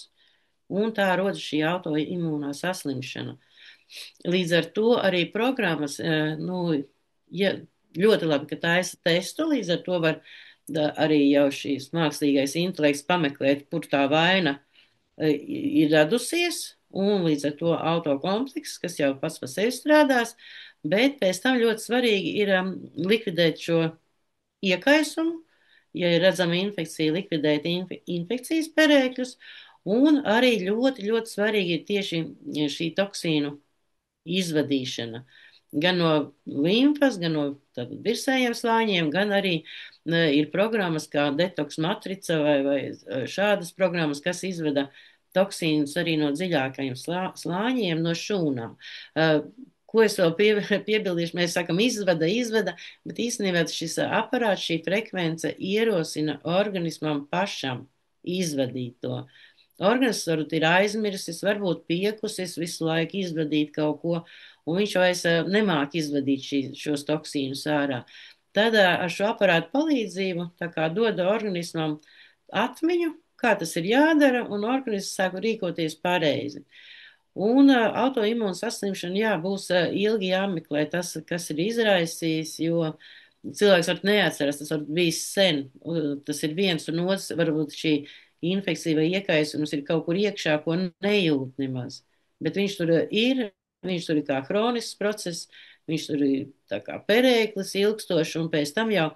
S2: Un tā rodas šī autoimūnā saslimšana. Līdz ar to arī programmas, nu, ja, ļoti labi, ka taisa testu, līdz ar to var arī jau šīs mākslīgais intelekts pameklēt, kur tā vaina ir radusies, un līdz ar to autokomplekss, kas jau pats par sevi strādās, bet pēc tam ļoti svarīgi ir likvidēt šo iekaisumu, ja ir redzama infekcija, likvidēt infekcijas perēkļus, un arī ļoti, ļoti svarīgi ir tieši šī toksīnu izvadīšana. Gan no limfas, gan no virsējiem slāņiem, gan arī ir programmas kā detoks matrica vai šādas programmas, kas izveda toksīnus arī no dziļākajiem slāņiem, no šūnām. Ko es vēl piebildīšu? Mēs sakam izveda, bet īstenībā šis aparāts, šī frekvence ierosina organismam pašam izvadīt to. Organisms varbūt ir aizmirsis, varbūt piekusis visu laiku izvadīt kaut ko, un viņš vairs nemāk izvadīt šos toksīnus ārā. Tad ar šo aparātu palīdzību tā kā dod organismam atmiņu, kā tas ir jādara, un organisms sāk rīkoties pareizi. Un autoimūna saslimšana, jā, būs ilgi jāmeklē tas, kas ir izraisījis, jo cilvēks var neatceras, tas var bijis sen. Tas ir viens un otrs, varbūt šī infekcija vai iekaisums ir kaut kur iekšā, ko nejūt nemaz. Bet viņš tur ir kā hronisks process, viņš tur ir tā kā perēklis ilgstoši, un pēc tam jau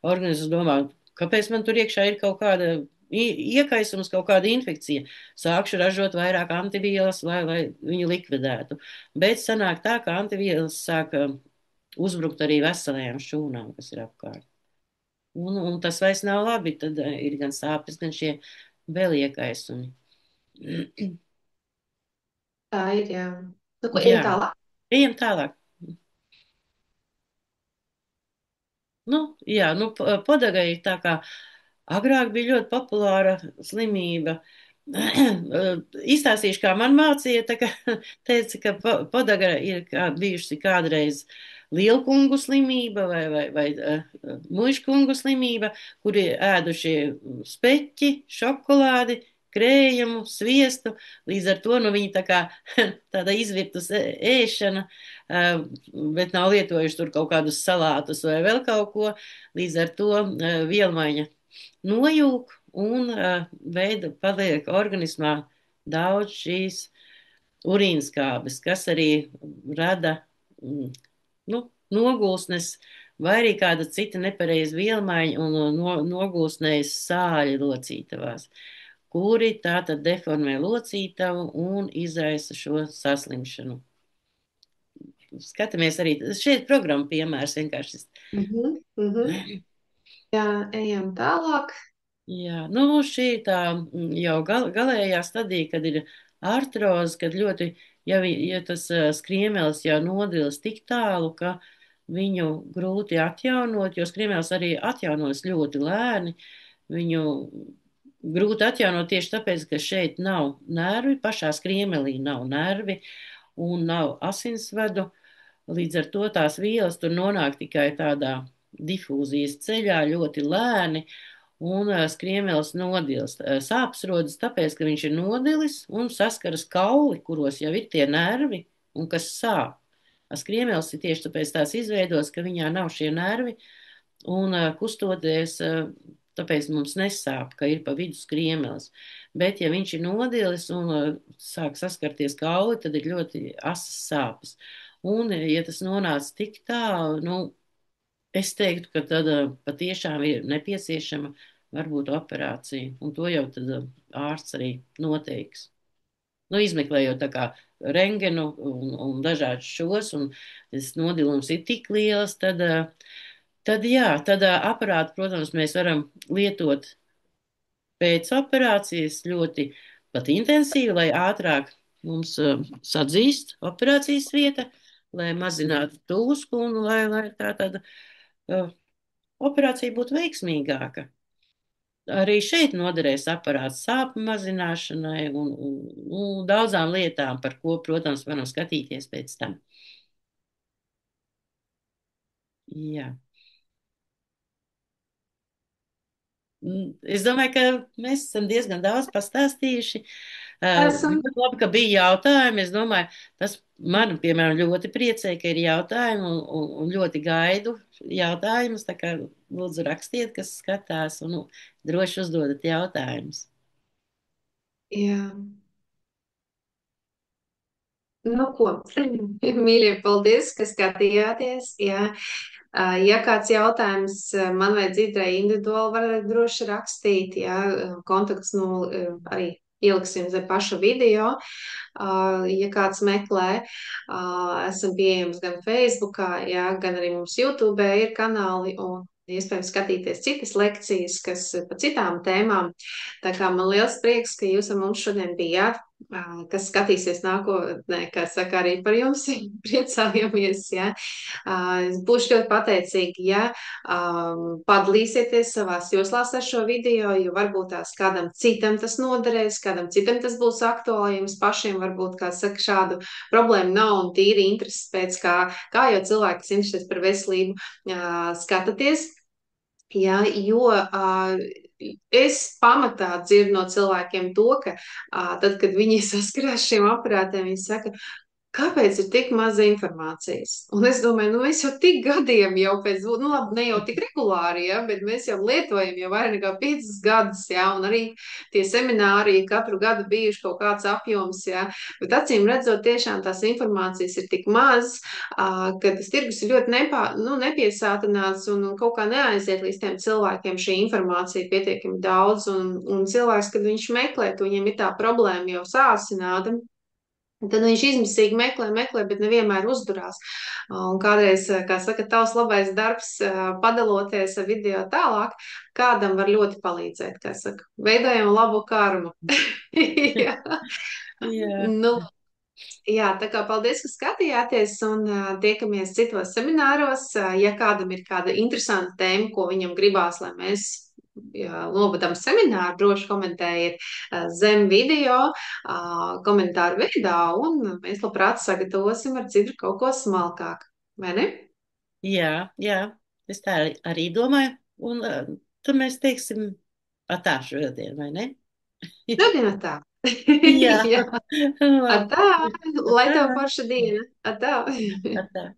S2: organisms domā, kāpēc man tur iekšā ir kaut kāda iekaisums, kaut kāda infekcija. Sākšu ražot vairāk antivielas, lai viņu likvidētu. Bet sanāk tā, ka antivielas sāk uzbrukt arī veselajām šūnām, kas ir apkārt. Un tas vairs nav labi, tad ir gan sāpes, gan šie vēl iekaisumi.
S1: Tā ir, jā. Nu, ko, ejam
S2: Jā,
S1: tālāk?
S2: ejam tālāk. Nu, jā, nu, podaga ir tā kā agrāk bija ļoti populāra slimība. Izstāstīšu, kā man mācīja, tā kā teica, ka podaga ir bijusi kādreiz lielkungu slimība vai muižkungu slimība, kuri ēdušie speķi, šokolādi, krējumu, sviestu, līdz ar to, nu, viņi tā kā tāda izvirtus ēšana, bet nav lietojuši tur kaut kādus salātus vai vēl kaut ko, līdz ar to vielmaiņa nojūg un paliek organismā daudz šīs urīnskābes, kas arī rada nu, nogulsnes vai arī kāda cita nepareiza vielmaiņa un nogulsnējas sāļi locītavās, kuri tātad deformē locītavu un izraisa šo saslimšanu. Skatāmies arī, šeit programma piemērs vienkārši.
S1: Mhm, mhm. Jā, ejam tālāk.
S2: Jā, nu šī ir tā jau galējā stadija, kad ir artroze, kad ļoti, ja tas skriemelis jau nodilis tik tālu, ka viņu grūti atjaunot, jo skriemelis arī atjaunojas ļoti lēni, viņu grūti atjaunot tieši tāpēc, ka šeit nav nervi, pašā skriemelī nav nervi un nav asinsvadu, līdz ar to tās vielas tur nonāk tikai tādā difūzijas ceļā ļoti lēni, un skriemelis nodils. Sāpes rodas tāpēc, ka viņš ir nodilis un saskaras kauli, kuros jau ir tie nervi un kas sāp. Skriemelis ir tieši tāpēc tās izveidos, ka viņā nav šie nervi un kustoties, tāpēc mums nesāp, ka ir pa vidu skriemelis. Bet, ja viņš ir nodilis un sāk saskarties kauli, tad ir ļoti asas sāpes. Un, ja tas nonāca tik tālu, nu, es teiktu, ka tad patiešām ir nepieciešama varbūt operācija, un to jau tad ārsts arī noteiks. Nu, izmeklējot tā kā rengenu un dažādus šos, un tas nodilums ir tik liels, tad jā, tad aparātu, protams, mēs varam lietot pēc operācijas ļoti pat intensīvi, lai ātrāk mums sadzīst operācijas vieta, lai mazinātu tūsku un lai tā tāda operācija būtu veiksmīgāka. Arī šeit noderēs aparāts sāpju mazināšanai un daudzām lietām, par ko, protams, varam skatīties pēc tam. Jā. Es domāju, ka mēs esam diezgan daudz pastāstījuši.
S1: Esam.
S2: Ļoti labi, ka bija jautājumi. Es domāju, tas man, piemēram, ļoti priecē, ka ir jautājumi un ļoti gaidu jautājumus. Tā kā lūdzu rakstiet, kas skatās un droši uzdodat jautājumus.
S1: Jā. Nu, ko, mīļie, paldies, ka skatījāties. Jā. Ja kāds jautājums man vai Dzidrai individuāli var droši rakstīt, jā, kontakts nu, arī ieliksim zem paša video. Ja kāds meklē, esam pieejams gan Facebookā, jā, gan arī mums YouTube ir kanāli un iespējams skatīties citas lekcijas, kas par citām tēmām. Tā kā man liels prieks, ka jūs ar mums šodien bijāt. Kas skatīsies nākotnē, kā saka, arī par jums priecājamies, ja. Es būšu ļoti pateicīga, ja padalīsieties savās joslās ar šo video, jo varbūt tās kādam citam tas noderēs, kādam citam tas būs aktuāli, jums pašiem varbūt, kā saka, šādu problēmu nav un tīri intereses pēc, kā jau cilvēki, kas interesēs par veselību, skatāties. Jā, jo es pamatā dzirdu no cilvēkiem to, ka tad, kad viņi saskarās ar šiem aparātiem, viņi saka, kāpēc ir tik maz informācijas? Un es domāju, nu mēs jau tik gadiem jau pēc, nu labi, ne jau tik regulāri, ja, bet mēs jau lietojam jau vairāk nekā 5 gadus, ja, un arī tie semināri katru gadu bijuši kaut kāds apjoms, ja, bet acīm redzot, tiešām tās informācijas ir tik maz, ka tas tirgus ir ļoti nepiesātināts un kaut kā neaiziet līdz tiem cilvēkiem šī informācija pietiekami daudz, un cilvēks, kad viņš meklē, ka viņiem ir tā problēma jau sāsināta, tad viņš izmisīgi meklē, bet nevienmēr uzdurās. Un kādreiz, kā saka, tavs labais darbs, padaloties ar video tālāk, kādam var ļoti palīdzēt, kā saka, veidojam labu karmu. Jā.
S2: Jā,
S1: Nu, jā, tā kā paldies, ka skatījāties un tiekamies citos semināros. Ja kādam ir kāda interesanta tēma, ko viņam gribās, lai mēs novadam semināru, droši komentējiet zem video komentāru veidā, un mēs labprāt sagatavosim ar Dzidru kaut ko smalkāk. Vai ne?
S2: jā, es tā arī domāju. Un tad mēs teiksim atā šodien, vai ne?
S1: Šodien tā.
S2: Jā,
S1: Jā,
S2: labi.
S1: atā, lai
S2: Tā,
S1: tev forša diena. Atā.
S2: tā.